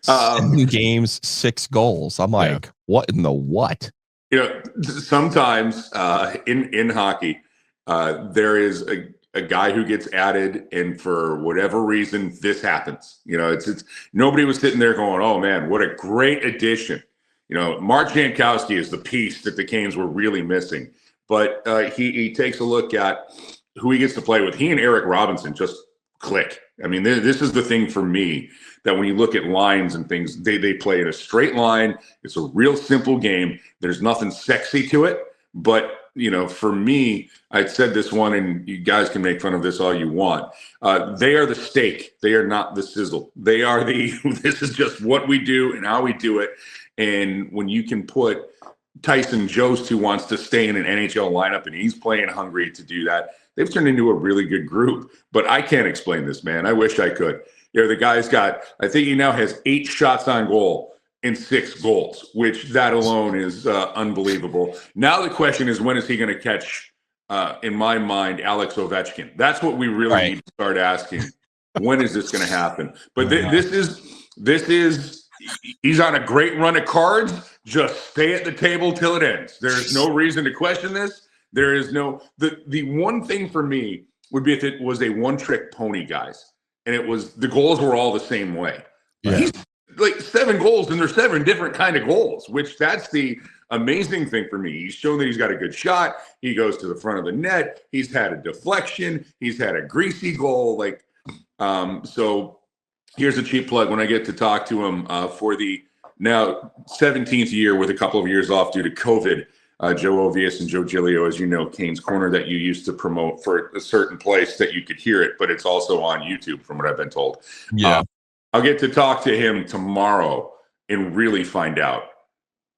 7 games, 6 goals. I'm like, what in the what? Sometimes in hockey, there is a guy who gets added, and for whatever reason, this happens. It's nobody was sitting there going, "Oh man, what a great addition." Mark Jankowski is the piece that the Canes were really missing. But he takes a look at who he gets to play with. He and Eric Robinson just click. I mean, this is the thing for me, that when you look at lines and things, they play in a straight line. It's a real simple game. There's nothing sexy to it. But, for me, I said this one, and you guys can make fun of this all you want. They are the steak. They are not the sizzle. They are this is just what we do and how we do it. And when you can put Tyson Jost, who wants to stay in an NHL lineup, and he's playing hungry to do that, they've turned into a really good group. But I can't explain this, man. I wish I could. The guy's got, I think he now has 8 shots on goal and 6 goals, which that alone is unbelievable. Now the question is, when is he going to catch, in my mind, Alex Ovechkin? That's what we really need to start asking. When is this going to happen? But this is he's on a great run of cards. Just stay at the table till it ends. There's no reason to question this. There is no the one thing for me would be if it was a one-trick pony, guys, and it was the goals were all the same way. Yeah. He's like 7 goals, and there's 7 different kind of goals, which that's the amazing thing for me. He's shown that he's got a good shot. He goes to the front of the net. He's had a deflection. He's had a greasy goal. So here's a cheap plug when I get to talk to him for the now 17th year with a couple of years off due to COVID. Joe Ovies and Joe Giglio, as you know, Canes Corner, that you used to promote for a certain place that you could hear it, but it's also on YouTube from what I've been told. Yeah. I'll get to talk to him tomorrow and really find out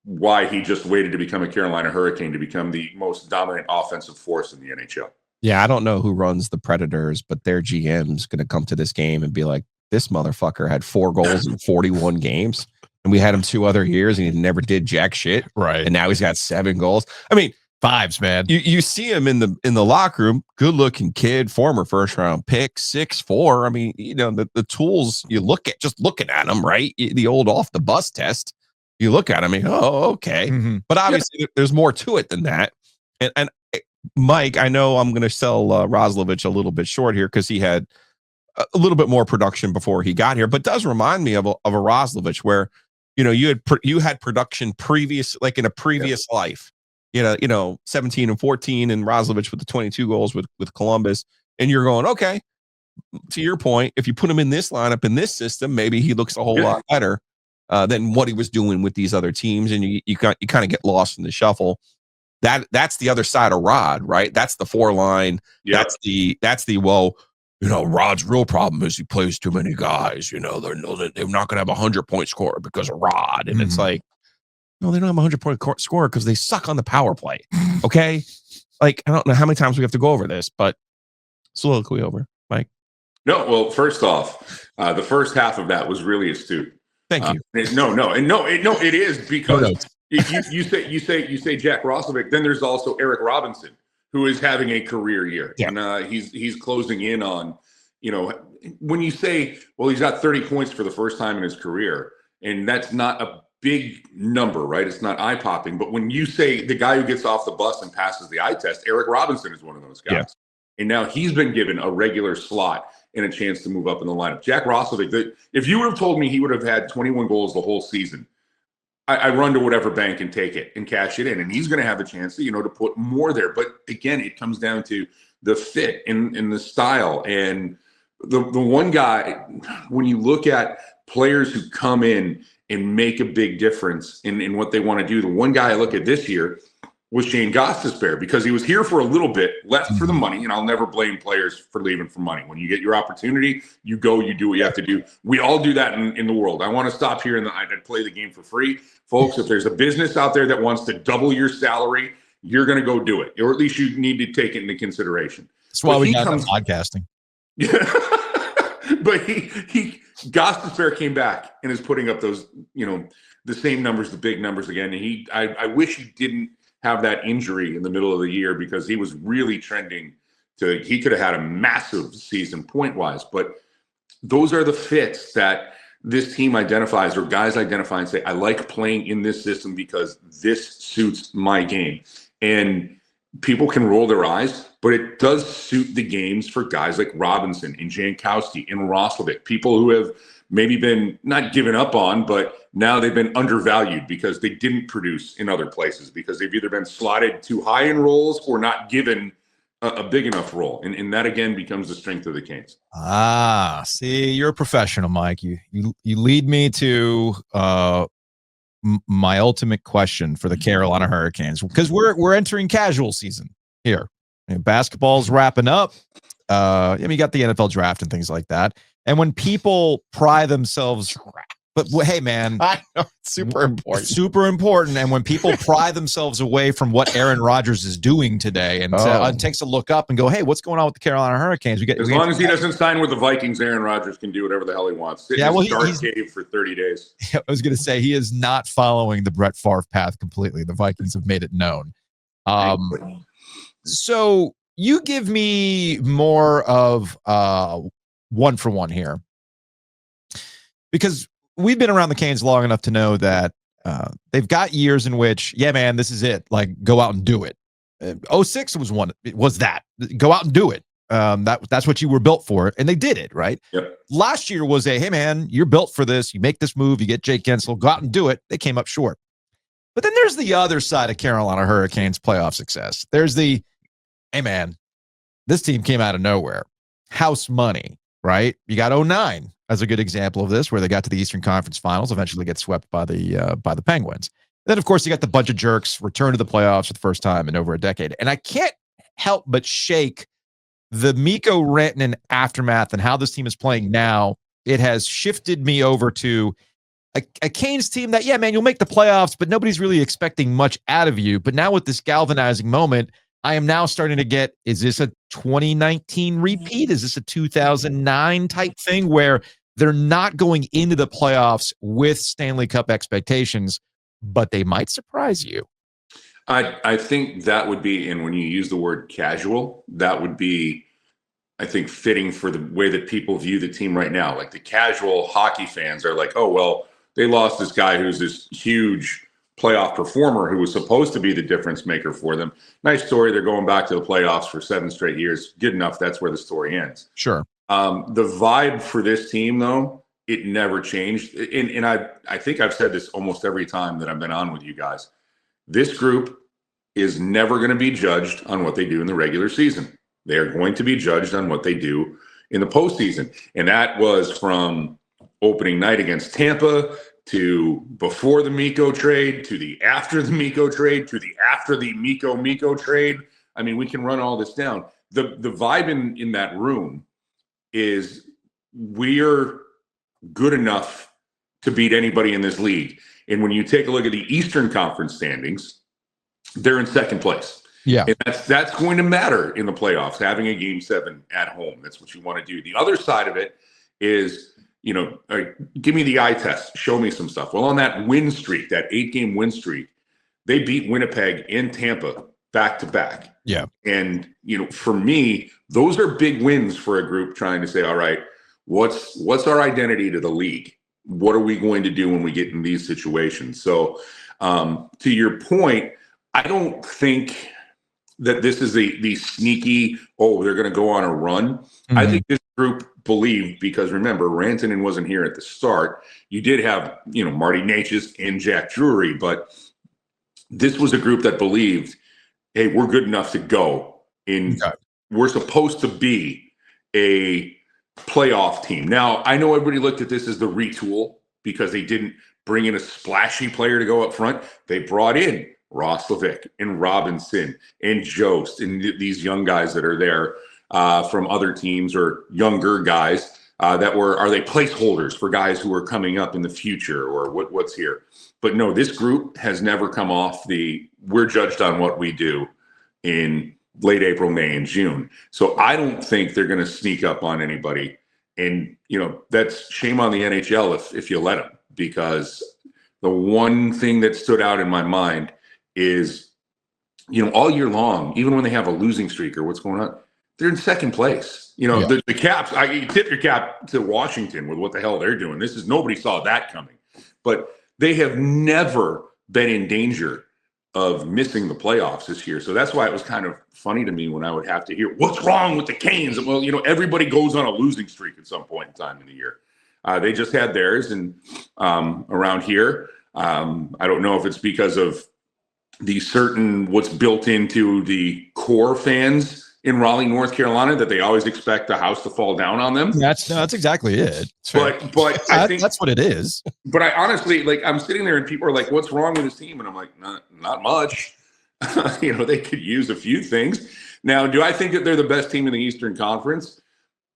why he just waited to become a Carolina Hurricane to become the most dominant offensive force in the NHL. Yeah, I don't know who runs the Predators, but their GM's going to come to this game and be like, this motherfucker had 4 goals in 41 games. And we had him 2 other years and he never did jack shit. Right. And now he's got 7 goals. I mean, 5s, man. You see him in the locker room, good looking kid, former 1st round pick, 6'4". I mean, the tools you look at, just looking at him, right? The old off the bus test. You look at him and okay. Mm-hmm. But obviously there's more to it than that. And Mike, I know I'm going to sell Roslovich a little bit short here because he had a little bit more production before he got here, but does remind me of a Roslovich where, you had production previous, like in a previous life, 17 and 14, and Roslovich with the 22 goals with Columbus. And you're going, okay, to your point, if you put him in this lineup, in this system, maybe he looks a whole lot better than what he was doing with these other teams. And you kind of get lost in the shuffle. That's the other side of Rod, right? That's the 4 line. Yep. That's the Rod's real problem is he plays too many guys. They're not going to have a 100-point scorer because of Rod. And it's like, no, they don't have a 100-point scorer because they suck on the power play. Okay. Like, I don't know how many times we have to go over this, but soliloquy over, Mike. No, well, first off, the first half of that was really astute. Thank you. It is because you say Jack Roslovic, then there's also Eric Robinson, who is having a career year. Yeah. And he's closing in on, when you say, well, he's got 30 points for the first time in his career, and that's not a big number, right? It's not eye-popping. But when you say the guy who gets off the bus and passes the eye test, Eric Robinson is one of those guys. Yeah. And now he's been given a regular slot and a chance to move up in the lineup. Jack Roslovic, if you would have told me he would have had 21 goals the whole season, I run to whatever bank and take it and cash it in, and he's going to have a chance to, to put more there. But again, it comes down to the fit and the style. And the one guy, when you look at players who come in and make a big difference in what they want to do, the one guy I look at this year was Shane Gostisbehere, because he was here for a little bit, left for the money, and I'll never blame players for leaving for money. When you get your opportunity, you go, you do what you have to do. We all do that in the world. I want to stop here and I'd play the game for free. Folks, if there's a business out there that wants to double your salary, you're going to go do it, or at least you need to take it into consideration. That's why we got podcasting. But Gostisbehere came back and is putting up those, the same numbers, the big numbers again. And I wish he didn't have that injury in the middle of the year, because he was really trending he could have had a massive season point wise. But those are the fits that this team identifies, or guys identify and say, I like playing in this system because this suits my game. And people can roll their eyes, but it does suit the games for guys like Robinson and Jankowski and Roslovic, people who have maybe been not given up on, but now they've been undervalued because they didn't produce in other places, because they've either been slotted too high in roles or not given a big enough role. And that, again, becomes the strength of the Canes. See, you're a professional, Mike. You lead me to my ultimate question for the Carolina Hurricanes, because we're entering casual season here. Basketball's wrapping up. You got the NFL draft and things like that. And when people pry themselves, but hey, man, I know, it's super important. And when people pry themselves away from what Aaron Rodgers is doing today, and takes a look up and go, hey, what's going on with the Carolina Hurricanes? As long as he doesn't sign with the Vikings, Aaron Rodgers can do whatever the hell he wants. Sit in his dark cave for 30 days. I was going to say, he is not following the Brett Favre path completely. The Vikings have made it known. So you give me more of one for one here, because we've been around the Canes long enough to know that they've got years in which, yeah, man, this is it. Like, go out and do it. 06 was that. Go out and do it. That's what you were built for, and they did it, right? Yep. Last year was hey, man, you're built for this. You make this move, you get Jake Gensel, go out and do it. They came up short. But then there's the other side of Carolina Hurricanes playoff success. There's the, hey, man, this team came out of nowhere. House money, right? You got 09 as a good example of this, where they got to the Eastern Conference Finals, eventually get swept by the Penguins. Then, of course, you got the bunch of jerks return to the playoffs for the first time in over a decade. And I can't help but shake the Mikko Rantanen aftermath and how this team is playing now. It has shifted me over to a Canes team that, yeah, man, you'll make the playoffs, but nobody's really expecting much out of you. But now with this galvanizing moment, I am now starting to get, is this a 2019 repeat? Is this a 2009 type thing where they're not going into the playoffs with Stanley Cup expectations, but they might surprise you? I think that would be, and when you use the word casual, that would be, I think, fitting for the way that people view the team right now. Like, the casual hockey fans are like, oh, well, they lost this guy who's this huge playoff performer who was supposed to be the difference maker for them. Nice story. They're going back to the playoffs for 7 straight years. Good enough. That's where the story ends. Sure. The vibe for this team, though, it never changed. And I think I've said this almost every time that I've been on with you guys. This group is never going to be judged on what they do in the regular season. They are going to be judged on what they do in the postseason. And that was from opening night against Tampa to before the Mikko trade, to the after the Mikko trade, to the after the Mikko trade. I mean, we can run all this down. The vibe in that room is we're good enough to beat anybody in this league. And when you take a look at the Eastern Conference standings, they're in second place. Yeah. And that's going to matter in the playoffs, having a game 7 at home. That's what you want to do. The other side of it is, give me the eye test. Show me some stuff. Well, on that win streak, that 8-game win streak, they beat Winnipeg and Tampa back to back. Yeah. And, for me, those are big wins for a group trying to say, all right, what's our identity to the league? What are we going to do when we get in these situations? So to your point, I don't think that this is the sneaky, they're going to go on a run. Mm-hmm. I think this group believed, because remember, Rantanen wasn't here at the start. You did have, Marty Natchez and Jack Drury, but this was a group that believed, hey, we're good enough to go. We're supposed to be a playoff team. Now, I know everybody looked at this as the retool because they didn't bring in a splashy player to go up front. They brought in Roslovic and Robinson and Jost and these young guys that are there from other teams, or younger guys are they placeholders for guys who are coming up in the future, or what's here. But no, this group has never come off we're judged on what we do in late April, May, and June. So I don't think they're going to sneak up on anybody. And, that's shame on the NHL if you let them, because the one thing that stood out in my mind is, all year long, even when they have a losing streak or what's going on, they're in second place. The Caps, you tip your cap to Washington with what the hell they're doing. Nobody saw that coming. But they have never been in danger of missing the playoffs this year. So that's why it was kind of funny to me when I would have to hear, what's wrong with the Canes? Well, everybody goes on a losing streak at some point in time in the year. They just had theirs, and around here, I don't know if it's because of what's built into the core fans in Raleigh, North Carolina, that they always expect the house to fall down on them. That's exactly it. But I think that's what it is. But I honestly, I'm sitting there and people are like, what's wrong with this team? And I'm like, not much. They could use a few things. Now, do I think that they're the best team in the Eastern Conference?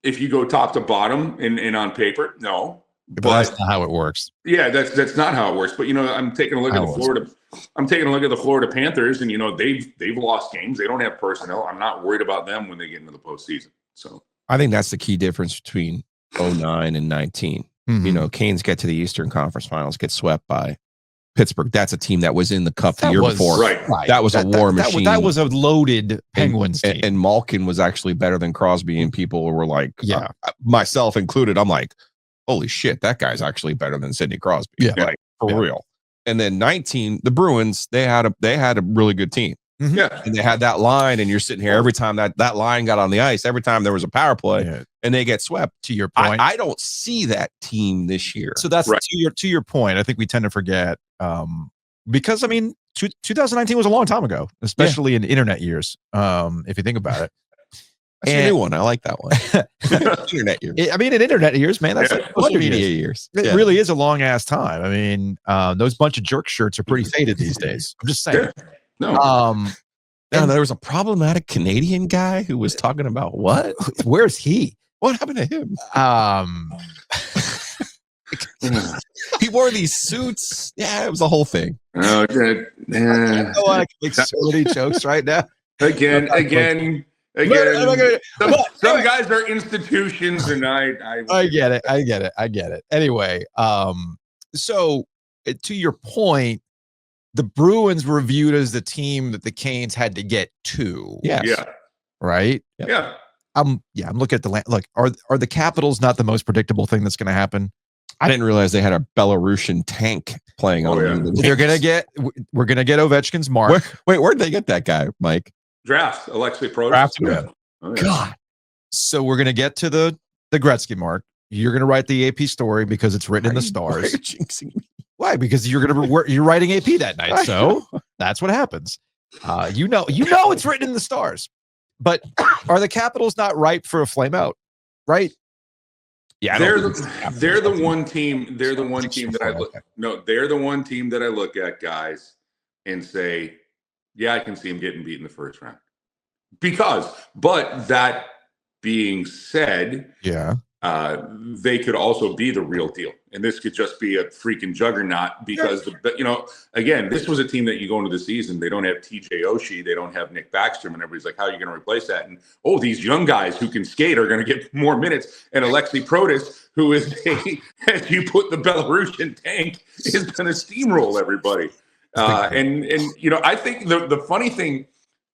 If you go top to bottom and on paper, no. But that's not how it works. Yeah, that's not how it works. But I'm taking a look at the Florida. I'm taking a look at the Florida Panthers, and they've lost games. They don't have personnel. I'm not worried about them when they get into the postseason. So I think that's the key difference between 09 and 19. Mm-hmm. Canes get to the Eastern Conference Finals, get swept by Pittsburgh. That's a team that was in the Cup the year before. Right. That was a war machine. That was a loaded Penguins team. And Malkin was actually better than Crosby, and people were like, myself included, I'm like, holy shit, that guy's actually better than Sidney Crosby. Yeah. For real. And then 19, the Bruins, they had a really good team. Mm-hmm. Yeah. And they had that line, and you're sitting here every time that line got on the ice, every time there was a power play, and they get swept. To your point, I don't see that team this year. So that's right. to your point. I think we tend to forget because 2019 was a long time ago, especially in internet years. If you think about it. That's a new one. I like that one. Internet years. In internet years, man, that's social media years. It really is a long ass time. Those bunch of jerk shirts are pretty faded these days. I'm just saying. No. There was a problematic Canadian guy who was talking about what? Where's he? What happened to him? He wore these suits. Yeah, it was a whole thing. Oh, good. I can make so many jokes right now. Again. Some guys are institutions, and I get it. Anyway, so to your point, the Bruins were viewed as the team that the Canes had to get to. Yes. Yeah. Right. Yeah. I'm looking at the look. Are the Capitals not the most predictable thing that's going to happen? I didn't realize they had a Belarusian tank playing on them. We're gonna get Ovechkin's mark. Where'd they get that guy, Mike? Draft Alexei Protas. Oh, yeah. God. So we're gonna get to the Gretzky mark. You're gonna write the AP story because it's written in the stars. Why? Because you're writing AP that night. So that's what happens. You know it's written in the stars. But are the Capitals not ripe for a flame out? Right? Yeah, they're the one team. They're the one team that I look. No, they're the one team that I look at, guys, and say, yeah, I can see them getting beat in the first round. But that being said, they could also be the real deal, and this could just be a freaking juggernaut because again, this was a team that you go into the season. They don't have TJ Oshie, they don't have Nick Backstrom, and everybody's like, how are you going to replace that? And these young guys who can skate are going to get more minutes. And Alexei Protas, who is as you put the Belarusian tank, is going to steamroll everybody. I think the funny thing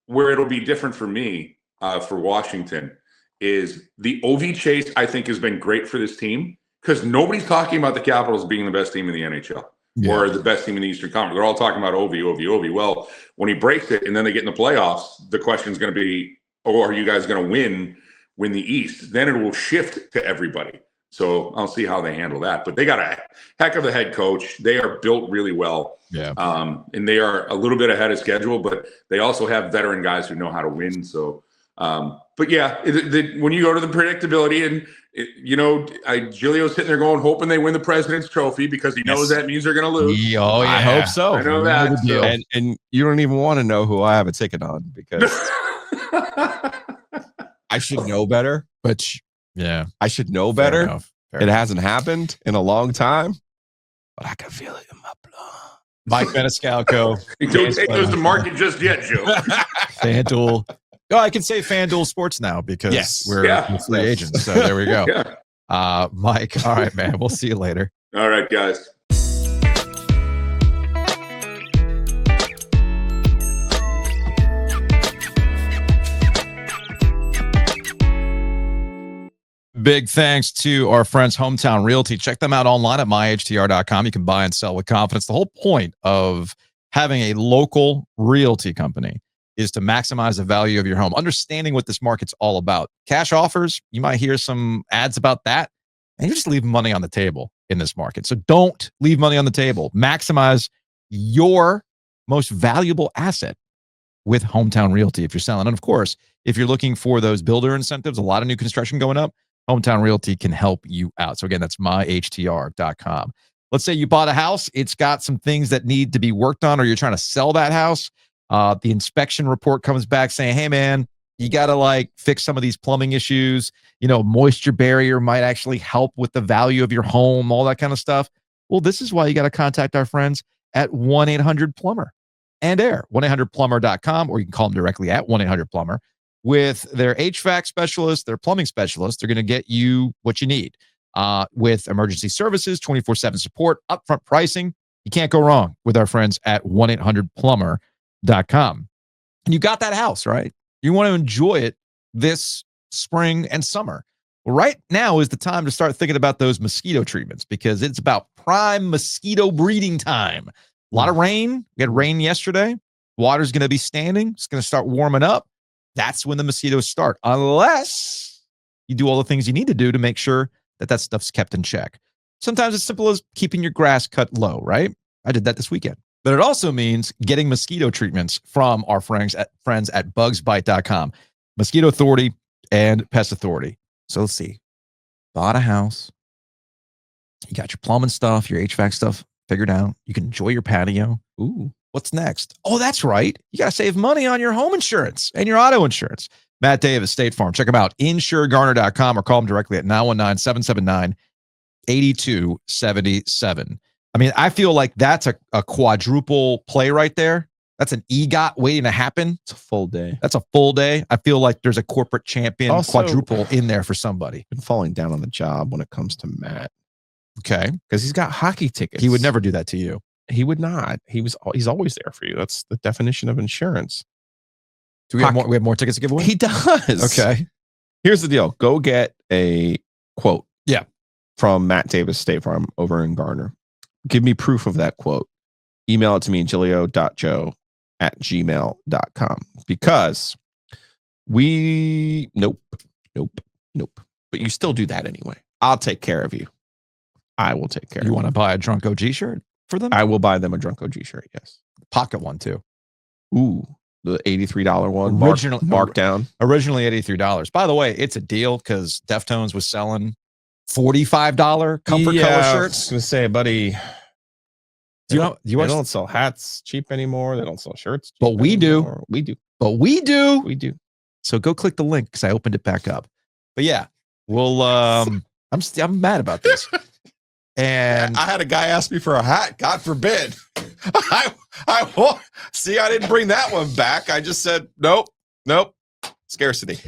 where it'll be different for me for Washington is the Ovi chase. I think has been great for this team because nobody's talking about the Capitals being the best team in the NHL. or the best team in the Eastern Conference. They're all talking about Ovi. Well, when he breaks it and then they get in the playoffs, the question is going to be, are you guys going to win the East? Then it will shift to everybody. So I'll see how they handle that. But they got a heck of a head coach. They are built really well. Yeah. And they are a little bit ahead of schedule, but they also have veteran guys who know how to win. So, but yeah, when you go to the predictability and, Giglio's sitting there hoping they win the President's Trophy because he knows that means they're going to lose. Oh, yeah. I hope so. I know that. So. And you don't even want to know who I have a ticket on because I should know better. But yeah, I should know fair better. enough. It hasn't happened in a long time, but I can feel it in my blood. Mike Maniscalco. Don't take those to market just yet, Joe. FanDuel. Oh, I can say FanDuel Sports now because we're free agents. So there we go. Mike, all right, man. We'll see you later. All right, guys. Big thanks to our friends Hometown Realty. Check them out online at myhtr.com. You can buy and sell with confidence. The whole point of having a local realty company is to maximize the value of your home. Understanding what this market's all about. Cash offers, you might hear some ads about that, and you're just leaving money on the table in this market. So don't leave money on the table. Maximize your most valuable asset with Hometown Realty if you're selling. And of course, if you're looking for those builder incentives, a lot of new construction going up, Hometown Realty can help you out. So again, that's myhtr.com. Let's say you bought a house. It's got some things that need to be worked on, or you're trying to sell that house. The inspection report comes back saying, hey, man, you got to fix some of these plumbing issues. Moisture barrier might actually help with the value of your home, all that kind of stuff. Well, this is why you got to contact our friends at 1-800-PLUMBER and air, 1-800-PLUMBER.com, or you can call them directly at 1-800-PLUMBER. With their HVAC specialist, their plumbing specialist, they're going to get you what you need. With emergency services, 24/7 support, upfront pricing. You can't go wrong with our friends at 1-800-PLUMBER.com. And you got that house, right? You want to enjoy it this spring and summer. Well, right now is the time to start thinking about those mosquito treatments because it's about prime mosquito breeding time. A lot of rain. We had rain yesterday. Water's going to be standing. It's going to start warming up. That's when the mosquitoes start, unless you do all the things you need to do to make sure that stuff's kept in check. Sometimes it's simple as keeping your grass cut low, right? I did that this weekend. But it also means getting mosquito treatments from our friends at bugsbite.com, Mosquito Authority and Pest Authority. So let's see. Bought a house. You got your plumbing stuff, your HVAC stuff figured out. You can enjoy your patio. Ooh. What's next? Oh, that's right. You got to save money on your home insurance and your auto insurance. Matt Davis, State Farm. Check them out. InsureGarner.com or call them directly at 919-779-8277. I mean, I feel like that's a quadruple play right there. That's an EGOT waiting to happen. It's a full day. That's a full day. I feel like there's a corporate champion Also, quadruple in there for somebody. Been falling down on the job when it comes to Matt. Okay. Because he's got hockey tickets. He would never do that to you. He would not. He's always there for you. That's the definition of insurance. Do we have more? We have more tickets to give away? He does. Okay. Here's the deal. Go get a quote. Yeah. From Matt Davis, State Farm over in Garner. Give me proof of that quote. Email it to me, giglio.joe@gmail.com. Because nope. But you still do that anyway. I'll take care of you. I will take care of you. You want to buy a Drunk OG shirt for them? I will buy them a Drunk OG shirt, yes. Pocket one, too. Ooh, the $83 one. Marked down. Originally $83. By the way, it's a deal because Deftones was selling $45 comfort color shirts. I was going to say, buddy, they don't sell hats cheap anymore. They don't sell shirts cheap But we anymore. do. We do. We do. So go click the link because I opened it back up. But yeah, we'll I'm mad about this. And I had a guy ask me for a hat. God forbid. I won't. See, I didn't bring that one back. I just said, nope. Scarcity.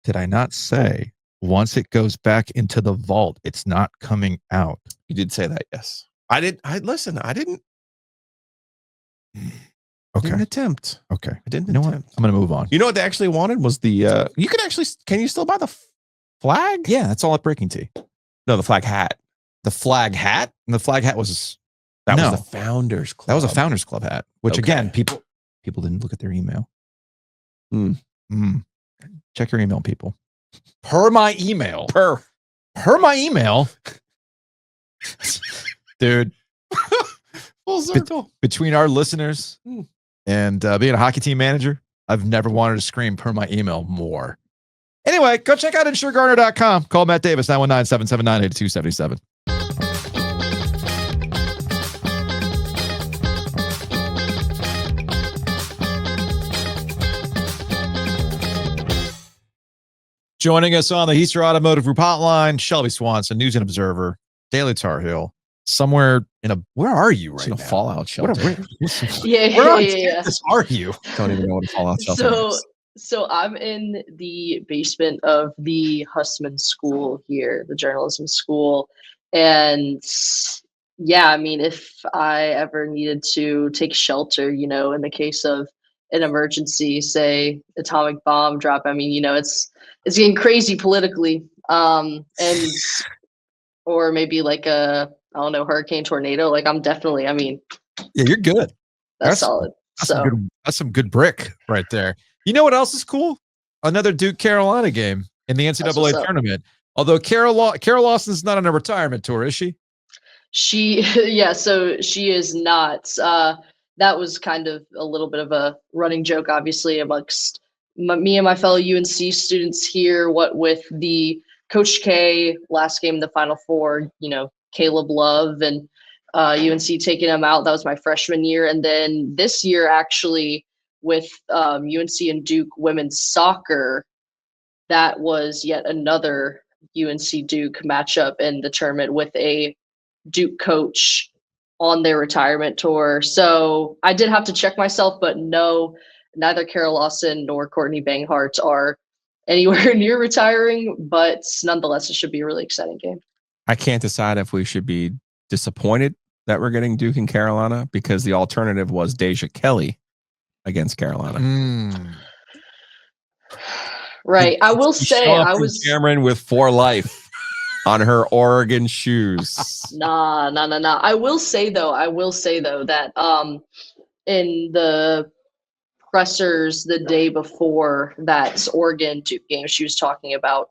Did I not say once it goes back into the vault, it's not coming out? You did say that, yes. I didn't. Okay. Didn't attempt. Okay. I didn't know attempt. What? I'm going to move on. You know what they actually wanted was the, can you still buy the flag? Yeah, that's all at Breaking Tea. No, the flag hat. The flag hat? And the flag hat was That No. was the Founders Club. That was a Founders Club hat, which Okay. again, people didn't look at their email. Check your email, people. Per my email. Per my email. Dude. Full circle. Between our listeners and being a hockey team manager, I've never wanted to scream per my email more. Anyway, go check out InsureGarner.com. Call Matt Davis, 919-779-8277. Joining us on the Heister Automotive Group hotline, Shelby Swanson, News and Observer, Daily Tar Heel. Somewhere where are you right in a now? fallout shelter. Where on campus are you? Don't even know what a fallout shelter is. So I'm in the basement of the Hussman School here, the journalism school. And yeah, I mean, if I ever needed to take shelter, in the case of an emergency, say atomic bomb drop, I mean, it's getting crazy politically. And or maybe like a, I don't know, hurricane, tornado. Like I'm definitely, I mean, yeah, you're good. That's solid. That's some good brick right there. You know what else is cool? Another Duke Carolina game in the NCAA tournament. Although Carol Lawson's not on a retirement tour, is she? So she is not. That was kind of a little bit of a running joke, obviously, amongst me and my fellow UNC students here. What with the Coach K last game in the Final Four, Caleb Love and UNC taking him out. That was my freshman year. And then this year, actually, with UNC and Duke women's soccer, that was yet another UNC Duke matchup in the tournament with a Duke coach on their retirement tour. So I did have to check myself, but no, neither Carol Lawson nor Courtney Banghart are anywhere near retiring, but nonetheless, it should be a really exciting game. I can't decide if we should be disappointed that we're getting Duke and Carolina, because the alternative was Deja Kelly against Carolina. Right. I will say I was Cameron with 4 Life on her Oregon shoes. Nah. I will say though that in the pressers the day before that Oregon Duke game, she was talking about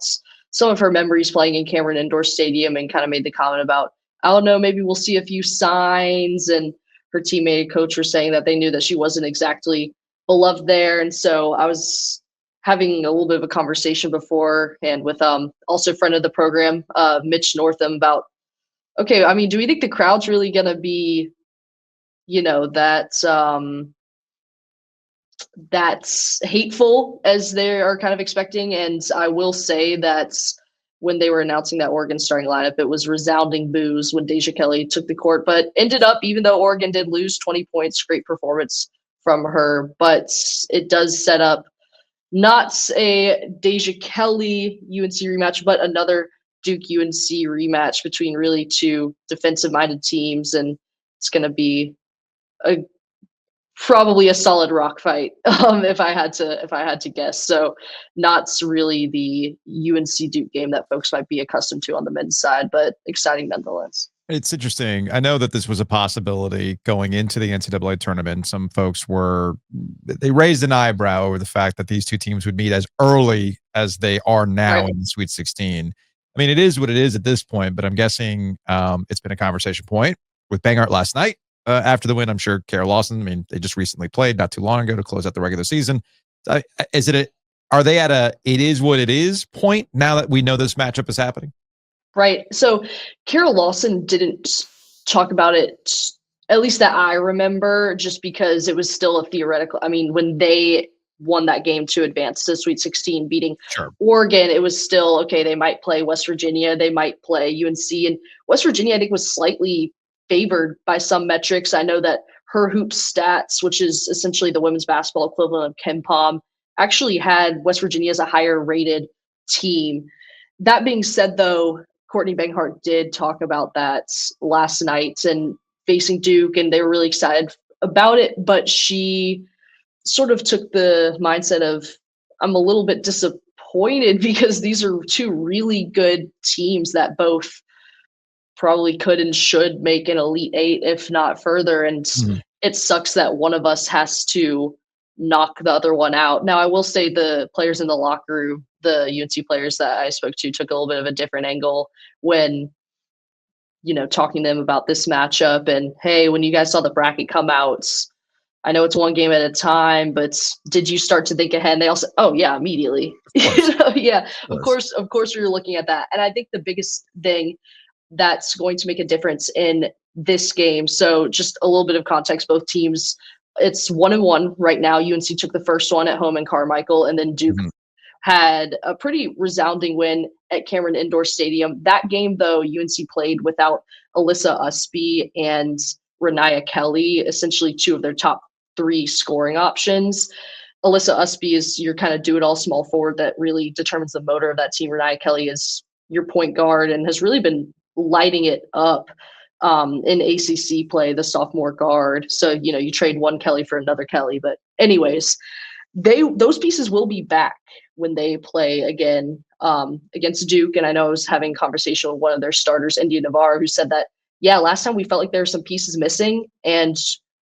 some of her memories playing in Cameron Indoor Stadium and kind of made the comment about, I don't know, maybe we'll see a few signs. And her teammate and coach were saying that they knew that she wasn't exactly beloved there. And so I was having a little bit of a conversation beforehand with also a friend of the program, Mitch Northam, about, okay, I mean, do we think the crowd's really going to be, that's hateful as they are kind of expecting? And I will say that when they were announcing that Oregon starting lineup, it was resounding boos when Deja Kelly took the court, but ended up, even though Oregon did lose 20 points, great performance from her, but it does set up not a Deja Kelly UNC rematch, but another Duke UNC rematch between really two defensive minded teams. And it's going to be probably a solid rock fight, if I had to guess. So not really the UNC Duke game that folks might be accustomed to on the men's side, but exciting nonetheless. It's interesting. I know that this was a possibility going into the NCAA tournament. Some folks they raised an eyebrow over the fact that these two teams would meet as early as they are now in the Sweet 16. I mean, it is what it is at this point, but I'm guessing it's been a conversation point with Banghart last night. After the win, I'm sure Carol Lawson, I mean, they just recently played not too long ago to close out the regular season. Are they at a it is what it is point now that we know this matchup is happening? Right. So Carol Lawson didn't talk about it, at least that I remember, just because it was still a theoretical. I mean, when they won that game to advance to the Sweet 16, beating Oregon, it was still, okay, they might play West Virginia, they might play UNC. And West Virginia, I think, was slightly favored by some metrics. I know that her hoop stats, which is essentially the women's basketball equivalent of KenPom, actually had West Virginia as a higher rated team. That being said, though, Courtney Banghart did talk about that last night and facing Duke, and they were really excited about it. But she sort of took the mindset of, I'm a little bit disappointed because these are two really good teams that both probably could and should make an Elite Eight, if not further. And it sucks that one of us has to knock the other one out. Now, I will say the players in the locker room, the UNC players that I spoke to, took a little bit of a different angle when, talking to them about this matchup. And hey, when you guys saw the bracket come out, I know it's one game at a time, but did you start to think ahead? And they all said, oh yeah, immediately. Of course we were looking at that. And I think the biggest thing that's going to make a difference in this game. So just a little bit of context, both teams, it's 1-1 right now. UNC took the first one at home in Carmichael, and then Duke had a pretty resounding win at Cameron Indoor Stadium. That game, though, UNC played without Alyssa Usby and Renaya Kelly, essentially two of their top 3 scoring options. Alyssa Usby is your kind of do-it-all small forward that really determines the motor of that team. Renaya Kelly is your point guard and has really been lighting it up in ACC play, the sophomore guard. So, you trade one Kelly for another Kelly. But anyways, those pieces will be back when they play again against Duke. And I know I was having a conversation with one of their starters, India Navarro, who said that, yeah, last time we felt like there were some pieces missing, and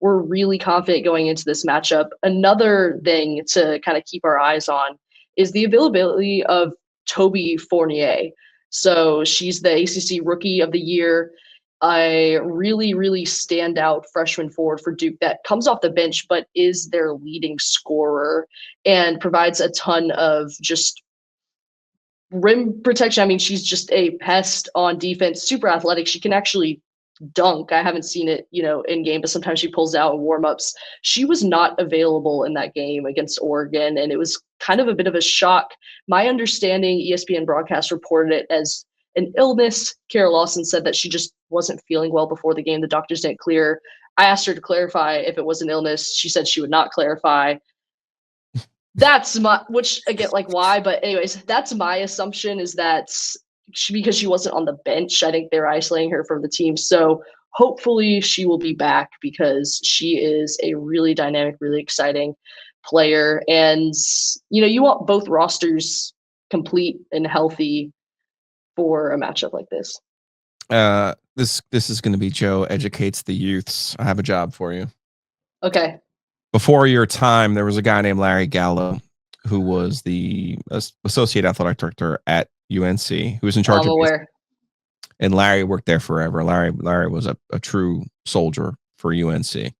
we're really confident going into this matchup. Another thing to kind of keep our eyes on is the availability of Toby Fournier. So she's the ACC Rookie of the Year, a really, really standout freshman forward for Duke that comes off the bench but is their leading scorer and provides a ton of just rim protection. I mean, she's just a pest on defense, super athletic. She can actually dunk. I haven't seen it, in game, but sometimes she pulls out in warmups. She was not available in that game against Oregon, and it was kind of a bit of a shock. My understanding, ESPN broadcast reported it as an illness. Kara Lawson said that she just wasn't feeling well before the game. The doctors didn't clear. I asked her to clarify if it was an illness. She said she would not clarify. That's which again, like why? But anyways, that's my assumption, is that because she wasn't on the bench. I think they're isolating her from the team. So hopefully she will be back, because she is a really dynamic, really exciting player. And, you want both rosters complete and healthy for a matchup like this. This is going to be Joe Educates the Youths. I have a job for you. Okay. Before your time, there was a guy named Larry Gallo who was the associate athletic director at UNC, who was in charge I'm aware. And Larry worked there forever. Larry was a true soldier for UNC.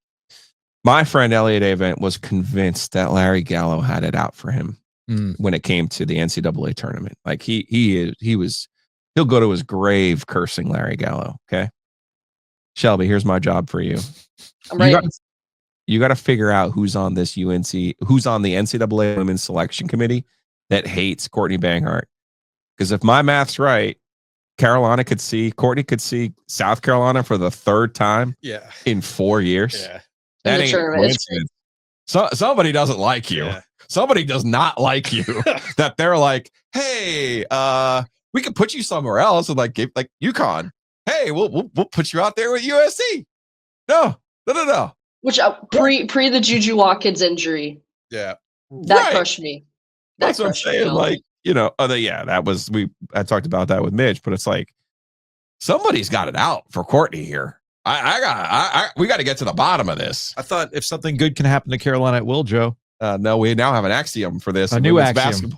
My friend Elliot Avent was convinced that Larry Gallo had it out for him when it came to the NCAA tournament. Like he'll go to his grave cursing Larry Gallo. Okay, Shelby, here's my job for you. I'm ready. You got to figure out who's on the NCAA Women's Selection Committee that hates Courtney Banghart. Because if my math's right, Courtney could see South Carolina for the 3rd time in 4 years. Yeah. That ain't a coincidence. Somebody doesn't like you. Yeah. Somebody does not like you. That they're like, hey, we could put you somewhere else, and like UConn. Hey, we'll put you out there with USC. No. Which pre the Juju Watkins injury. Yeah. That crushed me. That's what I'm saying. Like, I talked about that with Mitch, but it's like somebody's got it out for Courtney here. We got to get to the bottom of this. I thought if something good can happen to Carolina, it will, Joe. No, we now have an axiom for this. A new axiom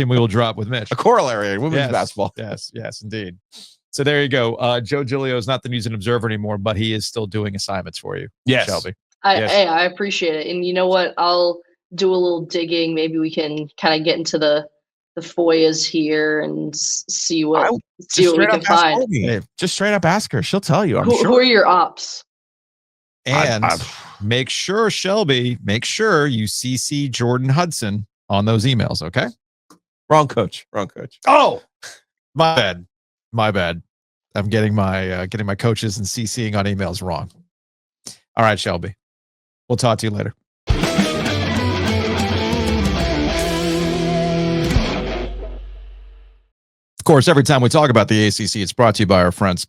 we will drop with Mitch. A corollary in women's basketball. Yes, indeed. So there you go. Joe Giglio is not the News and Observer anymore, but he is still doing assignments for you. Yes, Shelby. I appreciate it. And you know what? I'll do a little digging. Maybe we can kind of get into the FOIAs here and see what we can find. Hey, just straight up ask her. She'll tell you. Who are your ops? And make sure, Shelby, you CC Jordan Hudson on those emails, okay? Wrong coach. Oh, my bad. I'm getting my coaches and CCing on emails wrong. All right, Shelby. We'll talk to you later. Of course, every time we talk about the ACC, it's brought to you by our friends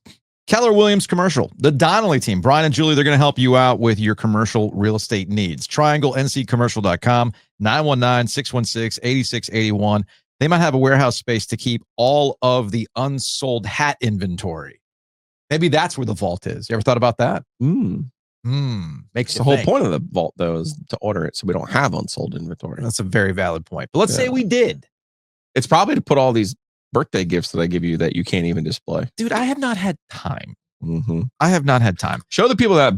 Keller Williams Commercial, the Donnelly team. Brian and Julie, they're going to help you out with your commercial real estate needs. TriangleNCCommercial.com, 919-616-8681. They might have a warehouse space to keep all of the unsold hat inventory. Maybe that's where the vault is. You ever thought about that? Makes The you whole think. point of the vault, though, is to order it so we don't have unsold inventory. That's a very valid point. But let's say Yeah. we did. It's probably to put all these birthday gifts that I give you that you can't even display. Dude, I have not had time. Mm-hmm. I have not had time. Show the people that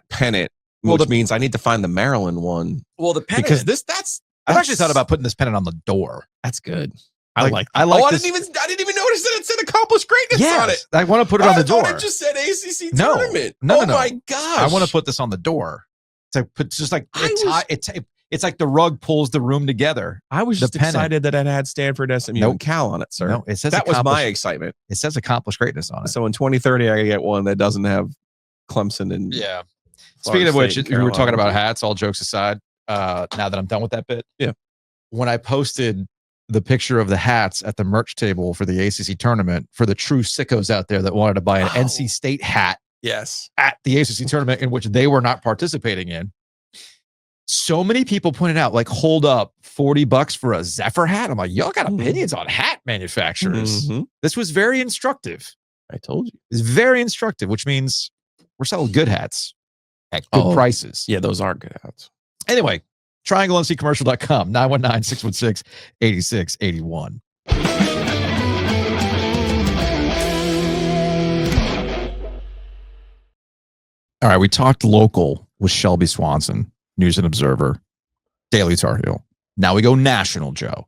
pennant, Well, which means I need to find the Maryland one. Well, the pennant. Because I've actually thought about putting this pennant on the door. That's good. I like this. I didn't even notice that it said accomplished greatness on it. I want to put it on the door. I thought it just said ACC No. tournament. No, oh no. my gosh. I want to put this on the door. It's just like it's like the rug pulls the room together. I was just excited that it had Stanford, SMU, and Cal on it, sir. No, it says that was my excitement. It says accomplished greatness on it. So in 2030, I get one that doesn't have Clemson and Speaking of which, State, we were talking Carolina. about hats. All jokes aside, now that I'm done with that bit, when I posted the picture of the hats at the merch table for the ACC tournament for the true sickos out there that wanted to buy an NC State hat, at the ACC tournament in which they were not participating in. So many people pointed out, like, hold up, $40 for a Zephyr hat. I'm like, y'all got opinions on hat manufacturers. This was very instructive. I told you. It's very instructive, which means we're selling good hats at good prices. Yeah, those are good hats. Anyway, trianglenccommercial.com, 919-616-8681. All right, we talked local with Shelby Swanson, News and Observer, Daily Tar Heel. Now we go national, Joe.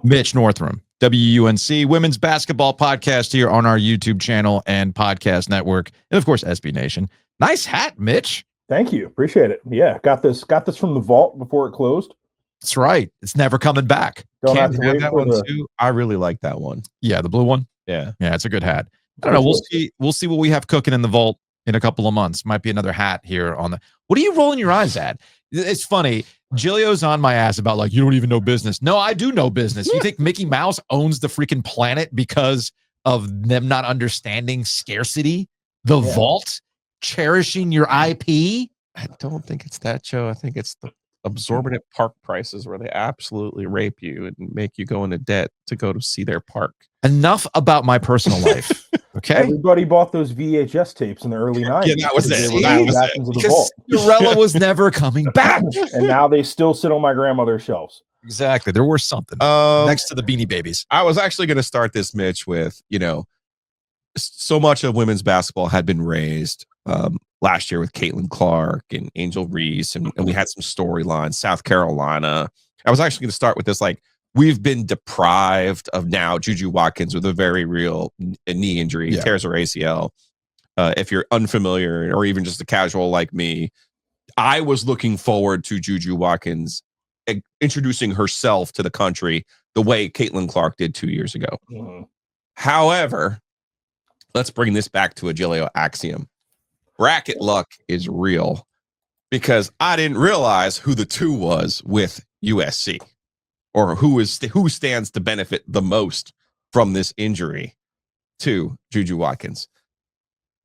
Mitch Northam, WUNC Women's Basketball Podcast here on our YouTube channel and podcast network. And of course, SB Nation. Nice hat, Mitch. Thank you. Appreciate it. Yeah, got this from the vault before it closed. That's right. It's never coming back. Don't have Can't to have wait that for one the- too. I really like that one. Yeah, the blue one. Yeah. Yeah, it's a good hat. I don't know. We'll see. We'll see what we have cooking in the vault in a couple of months. Might be another hat here on the. What are you rolling your eyes at? It's funny. Giglio's on my ass about, like, you don't even know business. No, I do know business. You think Mickey Mouse owns the freaking planet because of them not understanding scarcity? The vault, cherishing your IP? I don't think it's that, Joe. I think it's the absorbent park prices where they absolutely rape you and make you go into debt to go to see their park. Enough about my personal life. Okay. Everybody bought those VHS tapes in the early 90s. Yeah, that was because it. they were That going was back it. into the Because vault. Cinderella was never coming back. And now they still sit on my grandmother's shelves. Exactly. They're worth something. Next to the Beanie Babies. I was actually going to start this, Mitch, with, so much of women's basketball had been raised last year with Caitlin Clark and Angel Reese, and we had some storylines. South Carolina. I was actually going to start with this, like, we've been deprived of now Juju Watkins with a very real knee injury, tears her ACL. If you're unfamiliar or even just a casual like me, I was looking forward to Juju Watkins introducing herself to the country the way Caitlin Clark did 2 years ago. However, let's bring this back to a Giglio axiom. Bracket luck is real, because I didn't realize who the two was with USC, or who stands to benefit the most from this injury to Juju Watkins.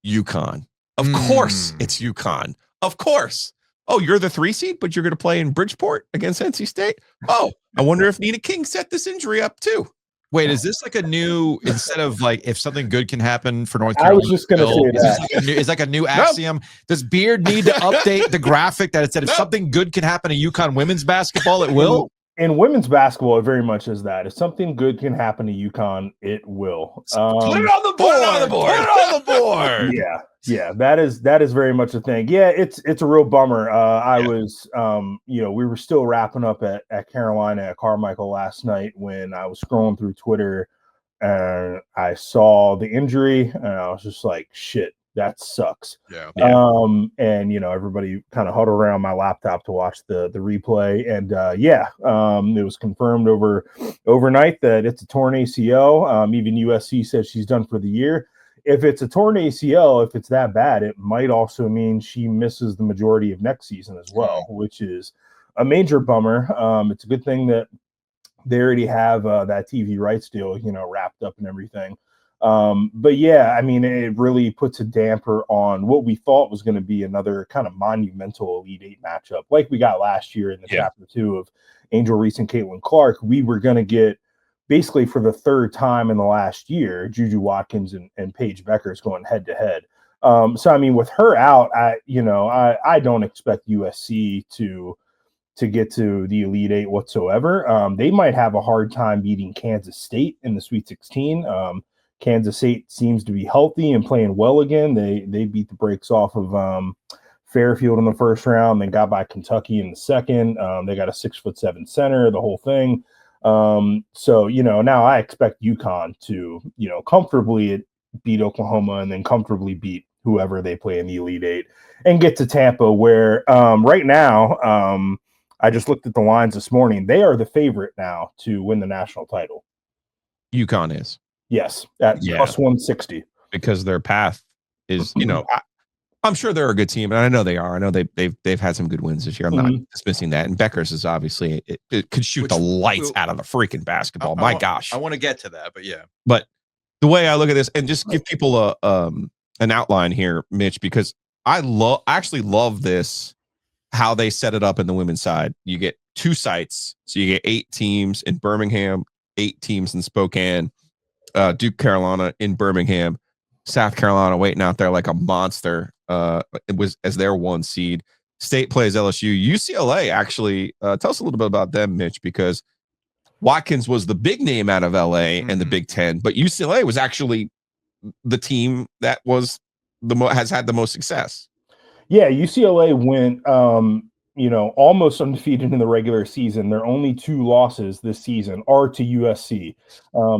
UConn. Of course it's UConn. Of course. Oh, you're the 3 seed, but you're going to play in Bridgeport against NC State? Oh, I wonder if Nina King set this injury up too. Wait, is this like a new, instead of like, if something good can happen for North Carolina? I was just going to say that. It's like a new axiom. Does Beard need to update the graphic that it said if something good can happen to UConn women's basketball, it will? In women's basketball, it very much is that. If something good can happen to UConn, it will. Put it on the board. Put it on the board. Put it on the board. Yeah, that is very much a thing. Yeah, it's a real bummer. I was, we were still wrapping up at Carolina at Carmichael last night when I was scrolling through Twitter and I saw the injury and I was just like, shit, that sucks. Yeah. And everybody kind of huddled around my laptop to watch the replay, and it was confirmed overnight that it's a torn ACL. Even USC says she's done for the year. If it's a torn ACL, if it's that bad, it might also mean she misses the majority of next season as well, which is a major bummer. It's a good thing that they already have that TV rights deal, wrapped up and everything. But yeah, I mean, it really puts a damper on what we thought was going to be another kind of monumental Elite Eight matchup, like we got last year in the chapter 2 of Angel Reese and Caitlin Clark. We were going to get basically for the third time in the last year, Juju Watkins and Paige Beckers going head to head. So I mean, with her out, I don't expect USC to get to the Elite Eight whatsoever. They might have a hard time beating Kansas State in the Sweet 16. Kansas State seems to be healthy and playing well again. They beat the brakes off of Fairfield in the first round, then got by Kentucky in the second. They got a 6'7" center, the whole thing. So now I expect UConn to comfortably beat Oklahoma and then comfortably beat whoever they play in the Elite Eight and get to Tampa, where right now I just looked at the lines this morning. They are the favorite now to win the national title. UConn is. Yes, at plus 160. Because their path is, I'm sure they're a good team, and I know they are. I know they've had some good wins this year. I'm not dismissing that. And Beckers is obviously it could shoot the lights out of the freaking basketball. My gosh, I want to get to that, but yeah. But the way I look at this, and just give people an outline here, Mitch, because I actually love this, how they set it up in the women's side. You get 2 sites, so you get 8 teams in Birmingham, 8 teams in Spokane, Duke Carolina in Birmingham, South Carolina waiting out there like a monster. It was as their 1 seed. State plays LSU. UCLA actually, tell us a little bit about them, Mitch, because Watkins was the big name out of LA and the Big Ten, but UCLA was actually the team that was has had the most success. Yeah, UCLA went almost undefeated in the regular season. Their only 2 losses this season are to USC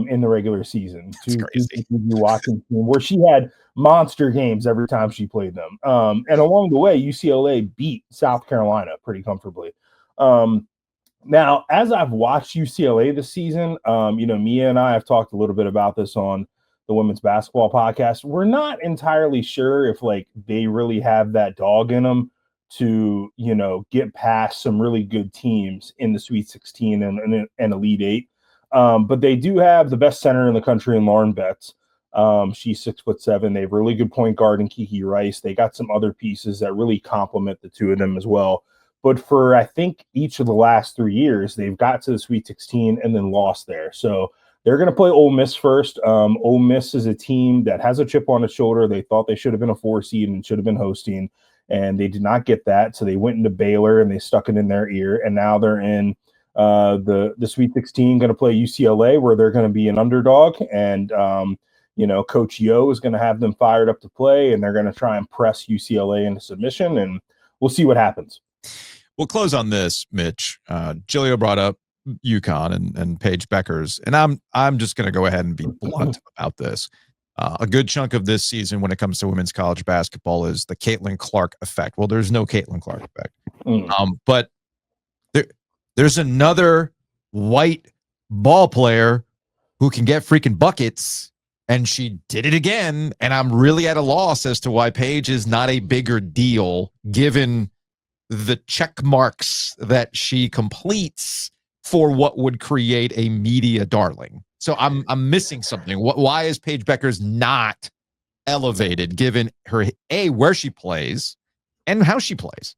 in the regular season. That's crazy. Watkins, where she had monster games every time she played them. And along the way, UCLA beat South Carolina pretty comfortably. Now, as I've watched UCLA this season, Mia and I have talked a little bit about this on the women's basketball podcast. We're not entirely sure if they really have that dog in them to, get past some really good teams in the Sweet 16 and Elite Eight. But they do have the best center in the country in Lauren Betts. She's 6'7". They have really good point guard in Kiki Rice. They got some other pieces that really complement the 2 of them as well. But for, I think, each of the last 3 years, they've got to the Sweet 16 and then lost there. So they're going to play Ole Miss first. Ole Miss is a team that has a chip on its shoulder. They thought they should have been a 4 seed and should have been hosting, and they did not get that. So they went into Baylor and they stuck it in their ear. And now they're in the Sweet 16, going to play UCLA, where they're going to be an underdog. And, Coach Yo is going to have them fired up to play, and they're going to try and press UCLA into submission, and we'll see what happens. We'll close on this, Mitch. Giglio brought up UConn and Paige Beckers, and I'm just going to go ahead and be blunt about this. A good chunk of this season when it comes to women's college basketball is the Caitlin Clark effect. Well, there's no Caitlin Clark effect. But there's another white ball player who can get freaking buckets, and she did it again, and I'm really at a loss as to why Paige is not a bigger deal given the check marks that she completes for what would create a media darling. So I'm missing something. Why is Paige Beckers not elevated given her where she plays and how she plays?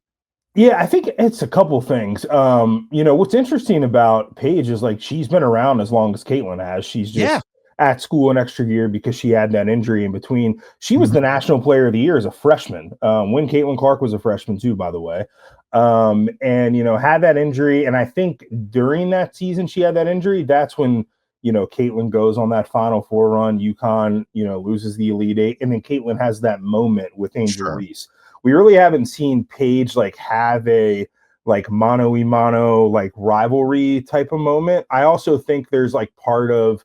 Yeah, I think it's a couple things. What's interesting about Paige is she's been around as long as Caitlin has. She's just at school an extra year because she had that injury in between. She was the National Player of the Year as a freshman when Caitlin Clark was a freshman too, by the way. Had that injury. And I think during that season she had that injury. That's when, Caitlin goes on that Final Four run. UConn, loses the Elite Eight. And then Caitlin has that moment with Angel Reese. We really haven't seen Paige have a mano-a-mano rivalry type of moment. I also think there's part of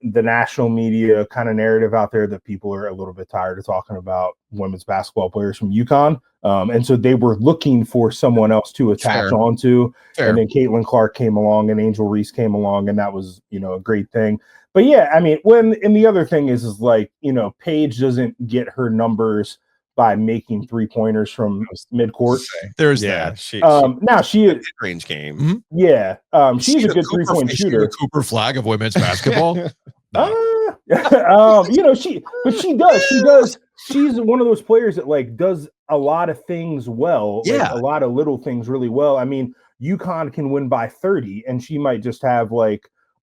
the national media kind of narrative out there that people are a little bit tired of talking about women's basketball players from UConn. And so they were looking for someone else to attach onto. And then Caitlin Clark came along and Angel Reese came along, and that was, a great thing. But yeah, I mean, and the other thing is Paige doesn't get her numbers by making 3-pointers from midcourt. There's that. Now she is range game. Yeah. She's a good 3-point shooter. The Cooper flag of women's basketball. She's one of those players that does a lot of things well. A lot of little things really well. I mean, UConn can win by 30 and she might just have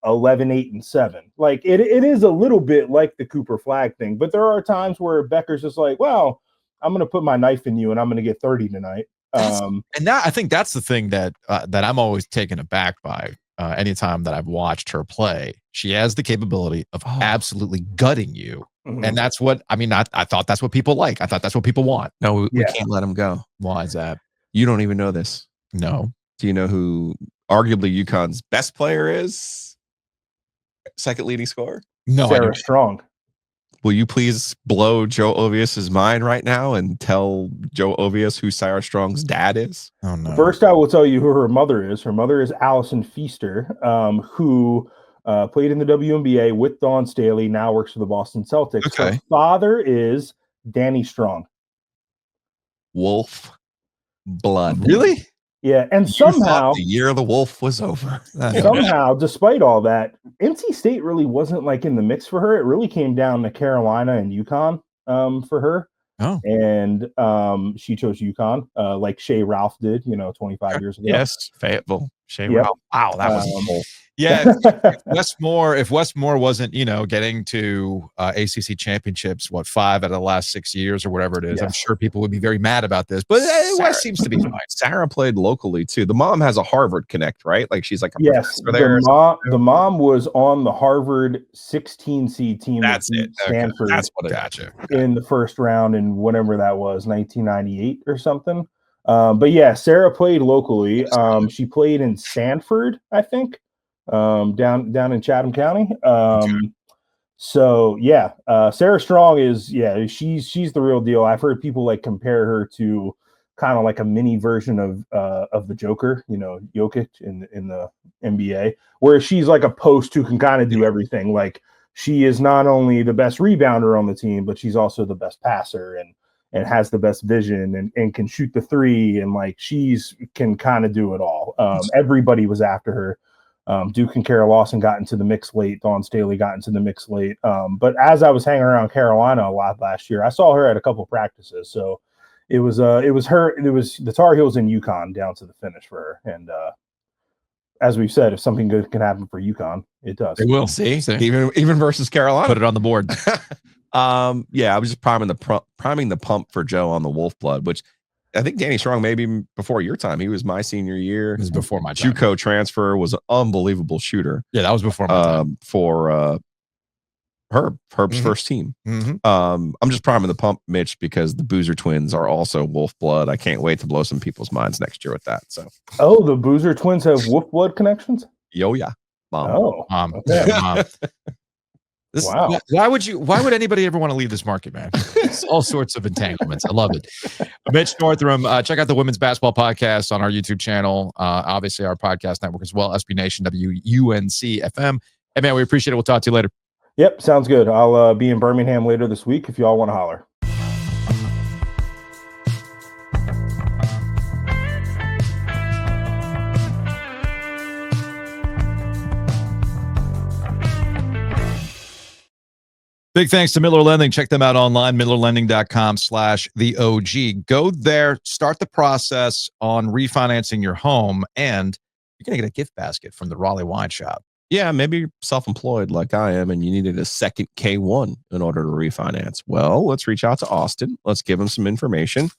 11, 8, and 7. Like it is a little bit like the Cooper Flag thing, but there are times where Becker's just like, well, I'm going to put my knife in you and I'm going to get 30 tonight. And that, I think that's the thing that I'm always taken aback by. Anytime that I've watched her play, she has the capability of absolutely gutting you. Mhm. And that's what, I mean, I thought that's what people like. I thought that's what people want. No, we can't let him go. Why is that? You don't even know this. No. Do you know who arguably UConn's best player is? Second leading scorer? No, Sarah Strong. Will you please blow Joe Ovius' mind right now and tell Joe Ovius who Sarah Strong's dad is? Oh, no. First, I will tell you who her mother is. Her mother is Allison Feaster, who played in the WNBA with Dawn Staley, now works for the Boston Celtics. Okay. Her father is Danny Strong. Wolf blood. Really? Yeah, and You somehow thought the year of the wolf was over. somehow, despite all that, NC State really wasn't like in the mix for her. It really came down to Carolina and UConn for her. Oh. And she chose UConn, like Shea Ralph did, 25 years ago. Yes, Fayetteville. Shea Yep. Ralph. Wow, that was cool. Yeah, if Westmore wasn't, getting to ACC championships, 5 out of the last 6 years or whatever it is, I'm sure people would be very mad about this. But West seems to be fine. Sarah played locally too. The mom has a Harvard connect, right? Like she's like a Yes, professor there. the mom was on the Harvard 16 seed team. That's that it. beat Stanford That's what gotcha. in the first round in whatever that was, 1998 or something. But yeah, Sarah played locally. She played in Sanford, I think, down in Chatham County. So yeah, Sarah Strong is she's the real deal. I've heard people like compare her to kind of like a mini version of the Joker, Jokic in the NBA, where she's like a post who can kind of do everything. Like she is not only the best rebounder on the team, but she's also the best passer and has the best vision and can shoot the three. And like, can kind of do it all. Everybody was after her. Duke and Kara Lawson got into the mix late. Dawn Staley got into the mix late. But as I was hanging around Carolina a lot last year, I saw her at a couple practices. So it was the Tar Heels and UConn down to the finish for her. And as we've said, if something good can happen for UConn, it does. They will. See? Even versus Carolina. Put it on the board. Yeah, I was just priming the pump for Joe on the Wolf blood, which I think Danny Strong, maybe before your time. He was my senior year. It was before my time. JUCO transfer, was an unbelievable shooter. Yeah, that was before my time. For Herb's first team. I'm just priming the pump, Mitch, because the Boozer twins are also Wolf blood. I can't wait to blow some people's minds next year with that. So, the Boozer twins have Wolf blood connections. Yo, yeah, mom. Oh, okay. Mom. Wow. Why would anybody ever want to leave this market, man? It's all sorts of entanglements. I love it. Mitch Northam, check out the Women's Basketball Podcast on our YouTube channel. Obviously, our podcast network as well, SB Nation, WUNC FM. Hey, man, we appreciate it. We'll talk to you later. Yep, sounds good. I'll be in Birmingham later this week if y'all want to holler. Big thanks to Miller Lending. Check them out online, millerlending.com/theog. Go there, start the process on refinancing your home, and you're going to get a gift basket from the Raleigh Wine Shop. Yeah, maybe you're self-employed like I am and you needed a second K1 in order to refinance. Well, let's reach out to Austin. Let's give them some information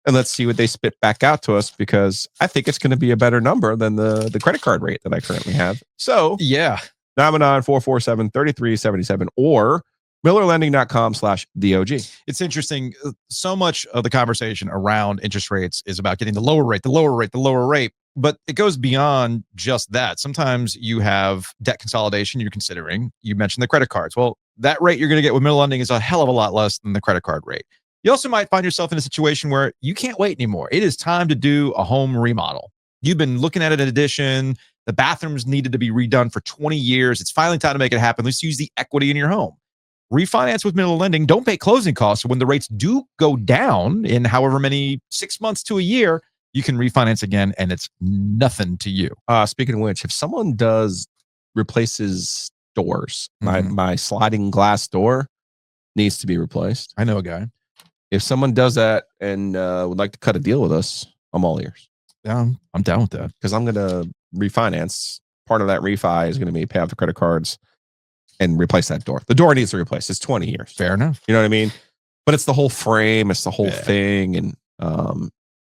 and let's see what they spit back out to us, because I think it's going to be a better number than the credit card rate that I currently have. So, yeah, 919-447-3377 or millerlending.com/theog. It's interesting. So much of the conversation around interest rates is about getting the lower rate. But it goes beyond just that. Sometimes you have debt consolidation you're considering. You mentioned the credit cards. Well, that rate you're going to get with Miller Lending is a hell of a lot less than the credit card rate. You also might find yourself in a situation where you can't wait anymore. It is time to do a home remodel. You've been looking at an addition. The bathrooms needed to be redone for 20 years. It's finally time to make it happen. Let's use the equity in your home. Refinance with Miller Lending. Don't pay closing costs. So when the rates do go down in however many 6 months to a year, you can refinance again, and it's nothing to you. Speaking of which, if someone replaces doors, my sliding glass door needs to be replaced. I know a guy. If someone does that and would like to cut a deal with us, I'm all ears. Yeah, I'm down with that. Because I'm going to refinance part of that refi is going to be pay off the credit cards and replace that door. The door needs to replace. It's 20 years. Fair enough. You know what I mean? But it's the whole frame. It's the whole thing. And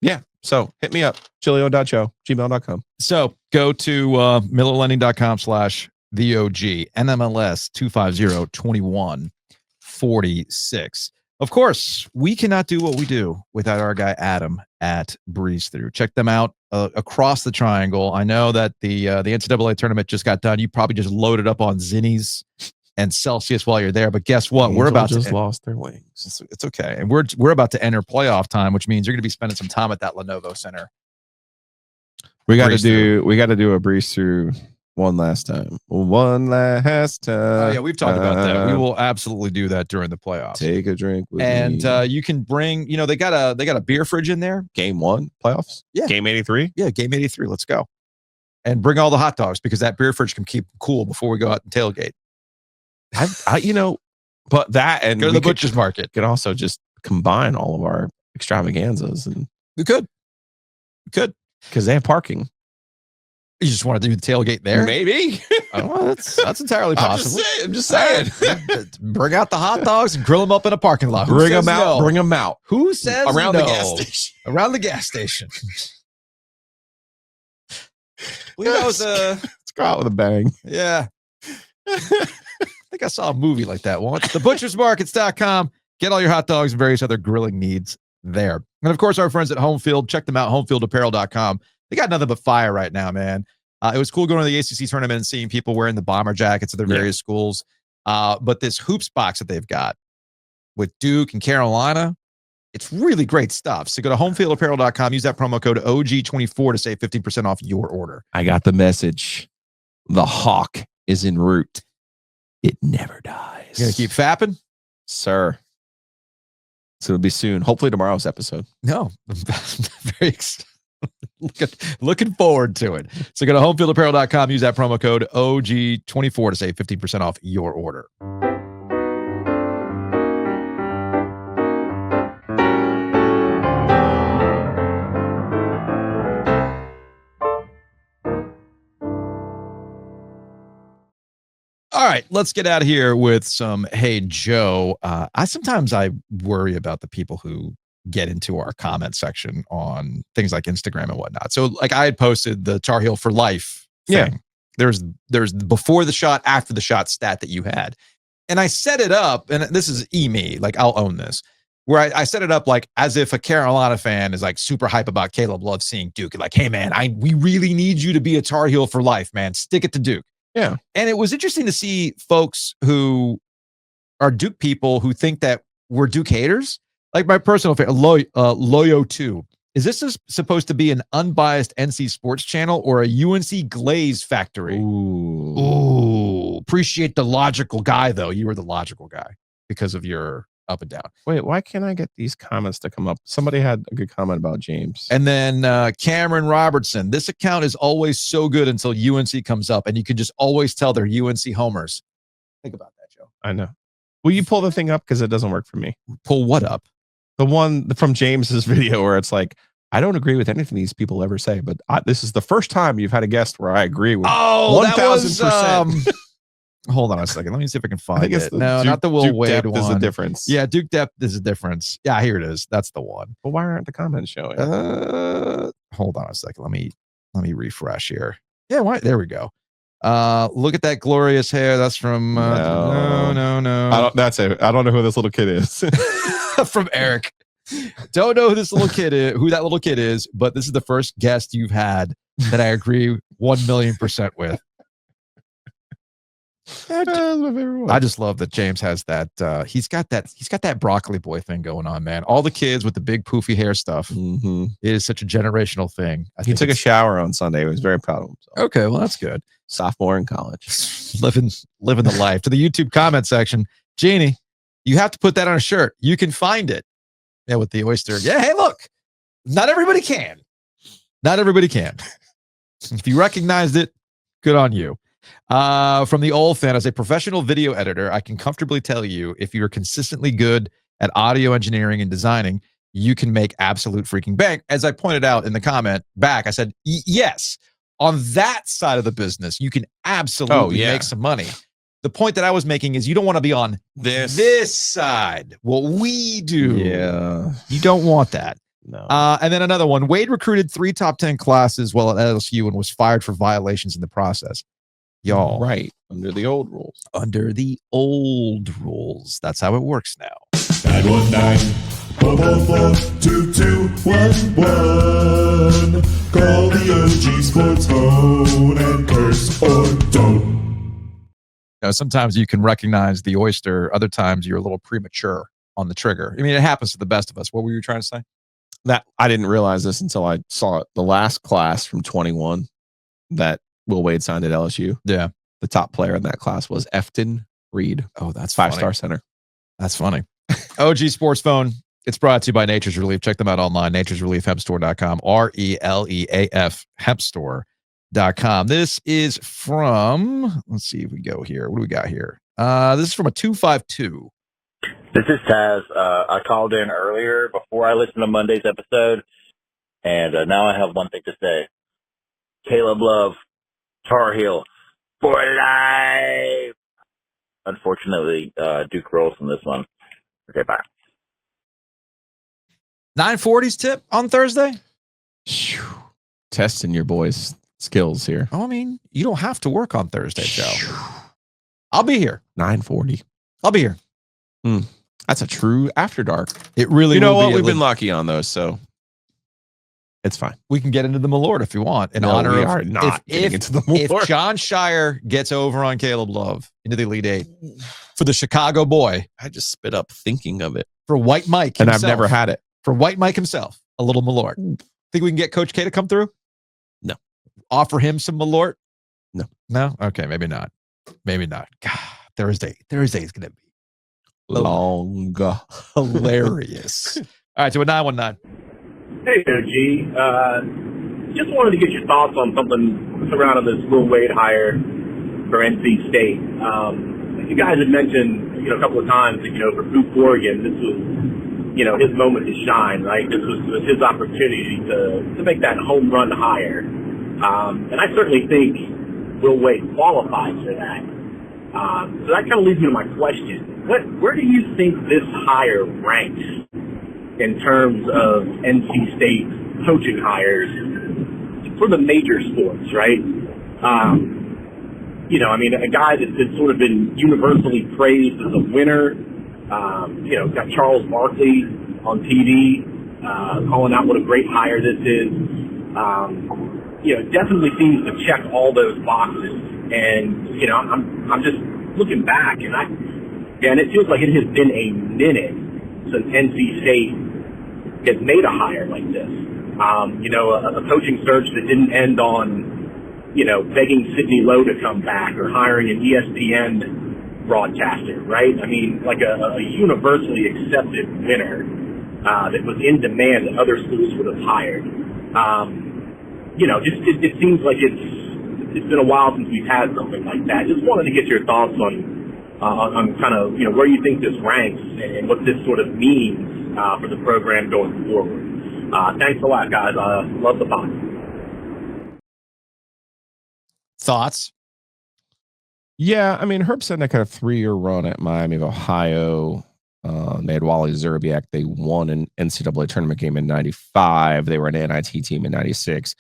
yeah. So hit me up. Giglio.show, gmail.com. So go to millerlending.com/VOG, NMLS 250-2146. Of course, we cannot do what we do without our guy Adam at Breeze Through. Check them out across the triangle. I know that the NCAA tournament just got done. You probably just loaded up on Zinnies and Celsius while you're there. But guess what? We're about just to lost their wings. It's okay, and we're about to enter playoff time, which means you're going to be spending some time at that Lenovo Center. We got to do a Breeze Through one last time. One last time. Oh yeah, we've talked about that. We will absolutely do that during the playoffs. Take a drink with and me. You can bring, they got a beer fridge in there. Game 1 playoffs. Yeah. Game 83. Yeah, game 83. Let's go. And bring all the hot dogs because that beer fridge can keep cool before we go out and tailgate. But that and go to the butcher's market. Could also just combine all of our extravaganzas, and we could because they have parking. You just want to do the tailgate there? Maybe. That's entirely possible. I'm just saying. Bring out the hot dogs and grill them up in a parking lot. Bring them out. Bring them out. Who says around no? the gas station? Around the gas station. Let's go out with a bang. Yeah. I think I saw a movie like that once. Thebutchersmarkets.com. Get all your hot dogs and various other grilling needs there. And of course, our friends at Home Field. Check them out, homefieldapparel.com. They got nothing but fire right now, man. It was cool going to the ACC tournament and seeing people wearing the bomber jackets of their various schools. But this hoops box that they've got with Duke and Carolina, it's really great stuff. So go to homefieldapparel.com. Use that promo code OG24 to save 15% off your order. I got the message. The hawk is en route. It never dies. You gonna keep fapping? Sir. So it'll be soon. Hopefully tomorrow's episode. No. Very excited. Looking forward to it. So go to homefieldapparel.com. Use that promo code OG24 to save 15% off your order. All right, let's get out of here with some Hey Joe. Sometimes I worry about the people who get into our comment section on things like Instagram and whatnot. So like I had posted the Tar Heel for life thing. Yeah. There's before the shot, after the shot stat that you had. And I set it up, and this is me, like I'll own this, where I set it up like as if a Carolina fan is like super hype about Caleb Love seeing Duke. Like, hey man, we really need you to be a Tar Heel for life, man. Stick it to Duke. Yeah. And it was interesting to see folks who are Duke people who think that we're Duke haters. Like my personal favorite, Loyo 2. Is this supposed to be an unbiased NC sports channel or a UNC Glaze factory? Ooh. Appreciate the logical guy, though. You were the logical guy because of your up and down. Wait, why can't I get these comments to come up? Somebody had a good comment about James. And then Cameron Robertson. This account is always so good until UNC comes up, and you can just always tell they're UNC homers. Think about that, Joe. I know. Will you pull the thing up? Because it doesn't work for me. Pull what up? The one from James's video where it's like, I don't agree with anything these people ever say, but this is the first time you've had a guest where I agree with 1,000%. Hold on a second. Let me see if I can find it. No, Duke, not the Will Duke Wade depth one. is a difference. Yeah, Duke depth is a difference. Yeah, here it is. That's the one. Well, why aren't the comments showing? Hold on a second. Let me refresh here. Yeah, why? There we go. Look at that glorious hair. That's from no. That's it. I don't know who this little kid is. From Eric. Don't know who this little kid is, who that little kid is, but this is the first guest you've had that I agree 1,000,000% with. I just love that James has that. He's got that broccoli boy thing going on, man. All the kids with the big poofy hair stuff. Mm-hmm. It is such a generational thing. He took a shower on Sunday. He was very proud of himself. Okay, well that's good. Sophomore in college, living the life. To the YouTube comment section, Jeannie, you have to put that on a shirt. You can find it. Yeah, with the oyster. Yeah, hey, look, not everybody can. Not everybody can. If you recognized it, good on you. From the old fan, as a professional video editor, I can comfortably tell you if you're consistently good at audio engineering and designing, you can make absolute freaking bank. As I pointed out in the comment back, I said, yes, on that side of the business, you can absolutely make some money. The point that I was making is you don't want to be on this side. What we do. Yeah. You don't want that. No. And then another one. Wade recruited 3 top 10 classes while at LSU and was fired for violations in the process. Y'all. Right. Under the old rules. Under the old rules. That's how it works now. 919-444-2211. Call the OG Sports phone and curse or don't. Sometimes you can recognize the oyster. Other times you're a little premature on the trigger. I mean, it happens to the best of us. What were you trying to say? That I didn't realize this until I saw it. The last class from 21 that Will Wade signed at LSU. Yeah. The top player in that class was Efton Reed. Oh, that's 5-star center. That's funny. OG Sports Phone. It's brought to you by Nature's Relief. Check them out online. naturesreliefhempstore.com. RELEAF hempstore.com. This is from, let's see if we go here. What do we got here? This is from a 252. This is Taz. I called in earlier before I listened to Monday's episode, and now I have one thing to say. Caleb Love, Tar Heel, for life. Unfortunately, Duke rolls from this one. Okay, bye. 940s tip on Thursday? Testing your boys' skills here. Oh, I mean, you don't have to work on Thursday, Joe. I'll be here. 940. I'll be here. That's a true after dark. It really You know will what? be We've been lucky on those, so it's fine. We can get into the Malort if you want. In No, honor we of are not getting into the Malort. If John Shire gets over on Caleb Love into the Elite Eight for the Chicago boy, I just spit up thinking of it. For White Mike And himself, I've never had it. For White Mike himself, a little Malort. Think we can get Coach K to come through? No. Offer him some Malort? No. No? Okay, maybe not. Maybe not. God, Thursday is going to be long, hilarious. All right, so a 919. Hey there, G. Just wanted to get your thoughts on something surrounding this Will Wade hire for NC State. You guys had mentioned, a couple of times that, for Duke Oregon, this was, his moment to shine, right? This was his opportunity to make that home run hire. And I certainly think Will Wade qualifies for that. So that kind of leads me to my question. Where do you think this hire ranks in terms of NC State coaching hires for the major sports, right? A guy that's sort of been universally praised as a winner. Got Charles Barkley on TV calling out what a great hire this is. Definitely seems to check all those boxes. And, I'm just looking back, and it feels like it has been a minute since NC State has made a hire like this. A coaching search that didn't end on, begging Sidney Lowe to come back or hiring an ESPN broadcaster, right? I mean, like a universally accepted winner that was in demand that other schools would have hired. It seems like it's been a while since we've had something like that. Just wanted to get your thoughts on kind of, where you think this ranks and what this sort of means for the program going forward. Thanks a lot, guys. Love the pod. Thoughts? Yeah, I mean, Herb Sednick had a 3-year run at Miami of Ohio. They had Wally Zerbiak. They won an NCAA tournament game in 95. They were an NIT team in 96.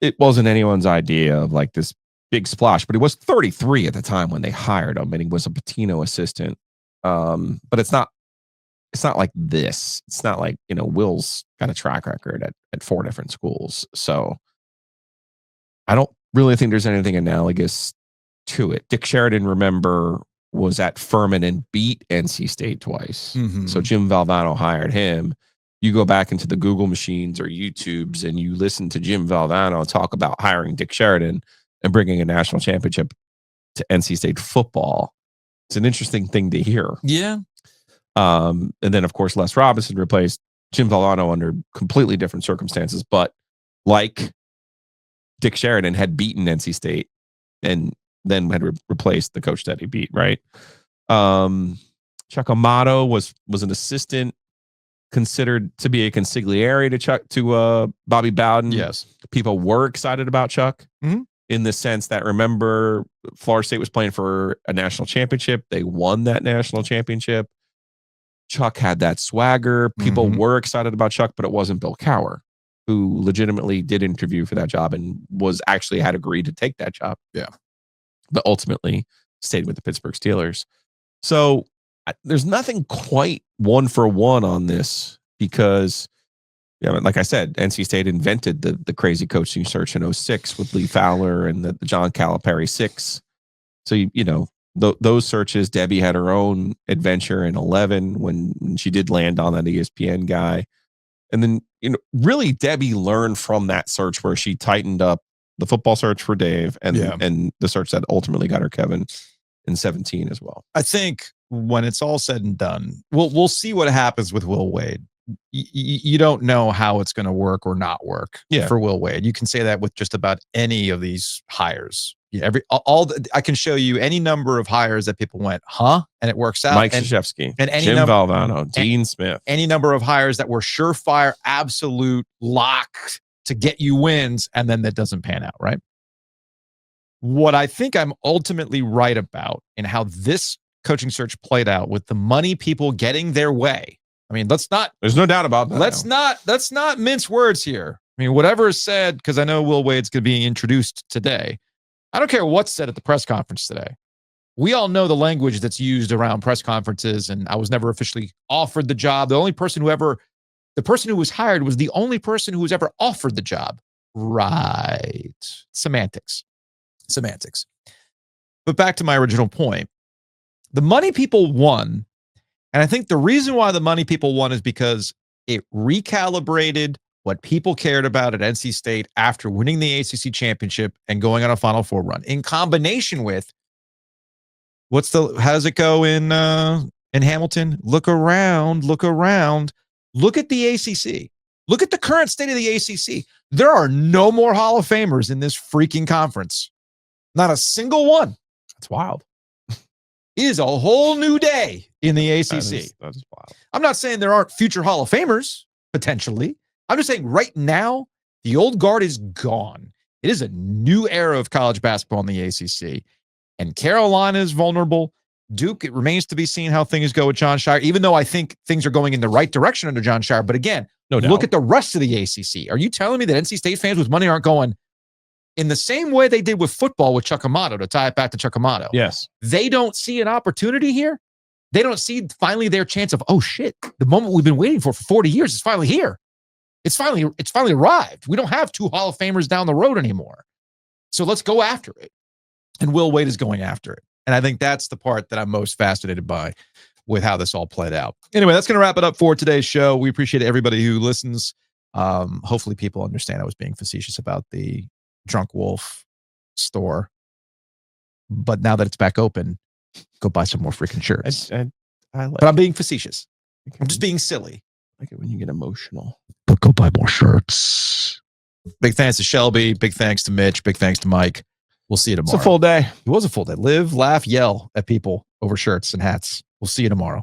It wasn't anyone's idea of like this big splash, but he was 33 at the time when they hired him, and he was a Pitino assistant. But it's not like this. It's not like, Will's got a track record at 4 different schools. So I don't really think there's anything analogous to it. Dick Sheridan, remember, was at Furman and beat NC State twice. Mm-hmm. So Jim Valvano hired him. You go back into the Google machines or YouTubes and you listen to Jim Valvano talk about hiring Dick Sheridan and bringing a national championship to NC State football. It's an interesting thing to hear. Yeah. And then, of course, Les Robinson replaced Jim Valvano under completely different circumstances, but like Dick Sheridan had beaten NC State and then had replaced the coach that he beat, right? Chuck Amato was an assistant considered to be a consigliere to Bobby Bowden. Yes. people were excited about Chuck Mhm. in the sense that, remember, Florida State was playing for a national championship. They won that national championship. Chuck had that swagger. People were excited about Chuck, but it wasn't Bill Cowher, who legitimately did interview for that job and was actually had agreed to take that job. Yeah. But ultimately stayed with the Pittsburgh Steelers. So there's nothing quite 1-for-1 on this because, like I said, NC State invented the crazy coaching search in 06 with Lee Fowler and the John Calipari 6. So, those searches, Debbie had her own adventure in 11 when she did land on that ESPN guy. And then, really Debbie learned from that search where she tightened up the football search for Dave and the search that ultimately got her Kevin in 17 as well. I think when it's all said and done, we'll see what happens with Will Wade. You don't know how it's going to work or not work for Will Wade. You can say that with just about any of these hires. I can show you any number of hires that people went, and it works out. Mike Krzyzewski, and any Jim Valvano, Dean Smith. Any number of hires that were surefire, absolute lock to get you wins, and then that doesn't pan out, right? What I think I'm ultimately right about in how this coaching search played out with the money people getting their way. I mean, there's no doubt about that. Let's not mince words here. I mean, whatever is said, because I know Will Wade's going to be introduced today. I don't care what's said at the press conference today. We all know the language that's used around press conferences, and I was never officially offered the job. The person who was hired was the only person who was ever offered the job. Right. Semantics. But back to my original point. The money people won, and I think the reason why the money people won is because it recalibrated what people cared about at NC State after winning the ACC championship and going on a Final Four run, in combination with how does it go in Hamilton? Look around. Look at the ACC. Look at the current state of the ACC. There are no more Hall of Famers in this freaking conference. Not a single one. That's wild. It is a whole new day in the ACC. That is wild. I'm not saying there aren't future Hall of Famers, potentially. I'm just saying right now, the old guard is gone. It is a new era of college basketball in the ACC. And Carolina is vulnerable. Duke, it remains to be seen how things go with John Shire, even though I think things are going in the right direction under John Shire. But again, look at the rest of the ACC. Are you telling me that NC State fans with money aren't going in the same way they did with football with Chuck Amato, to tie it back to Chuck Amato? Yes. They don't see an opportunity here. They don't see finally their chance of, oh shit, the moment we've been waiting for 40 years is finally here. It's finally arrived. We don't have two Hall of Famers down the road anymore. So let's go after it. And Will Wade is going after it. And I think that's the part that I'm most fascinated by with how this all played out. Anyway, that's going to wrap it up for today's show. We appreciate everybody who listens. Hopefully people understand I was being facetious about the Drunk Wolf store. But now that it's back open, go buy some more freaking shirts. But I'm being facetious. I'm just being silly. I like it when you get emotional. But go buy more shirts. Big thanks to Shelby. Big thanks to Mitch. Big thanks to Mike. We'll see you tomorrow. It's a full day. It was a full day. Live, laugh, yell at people over shirts and hats. We'll see you tomorrow.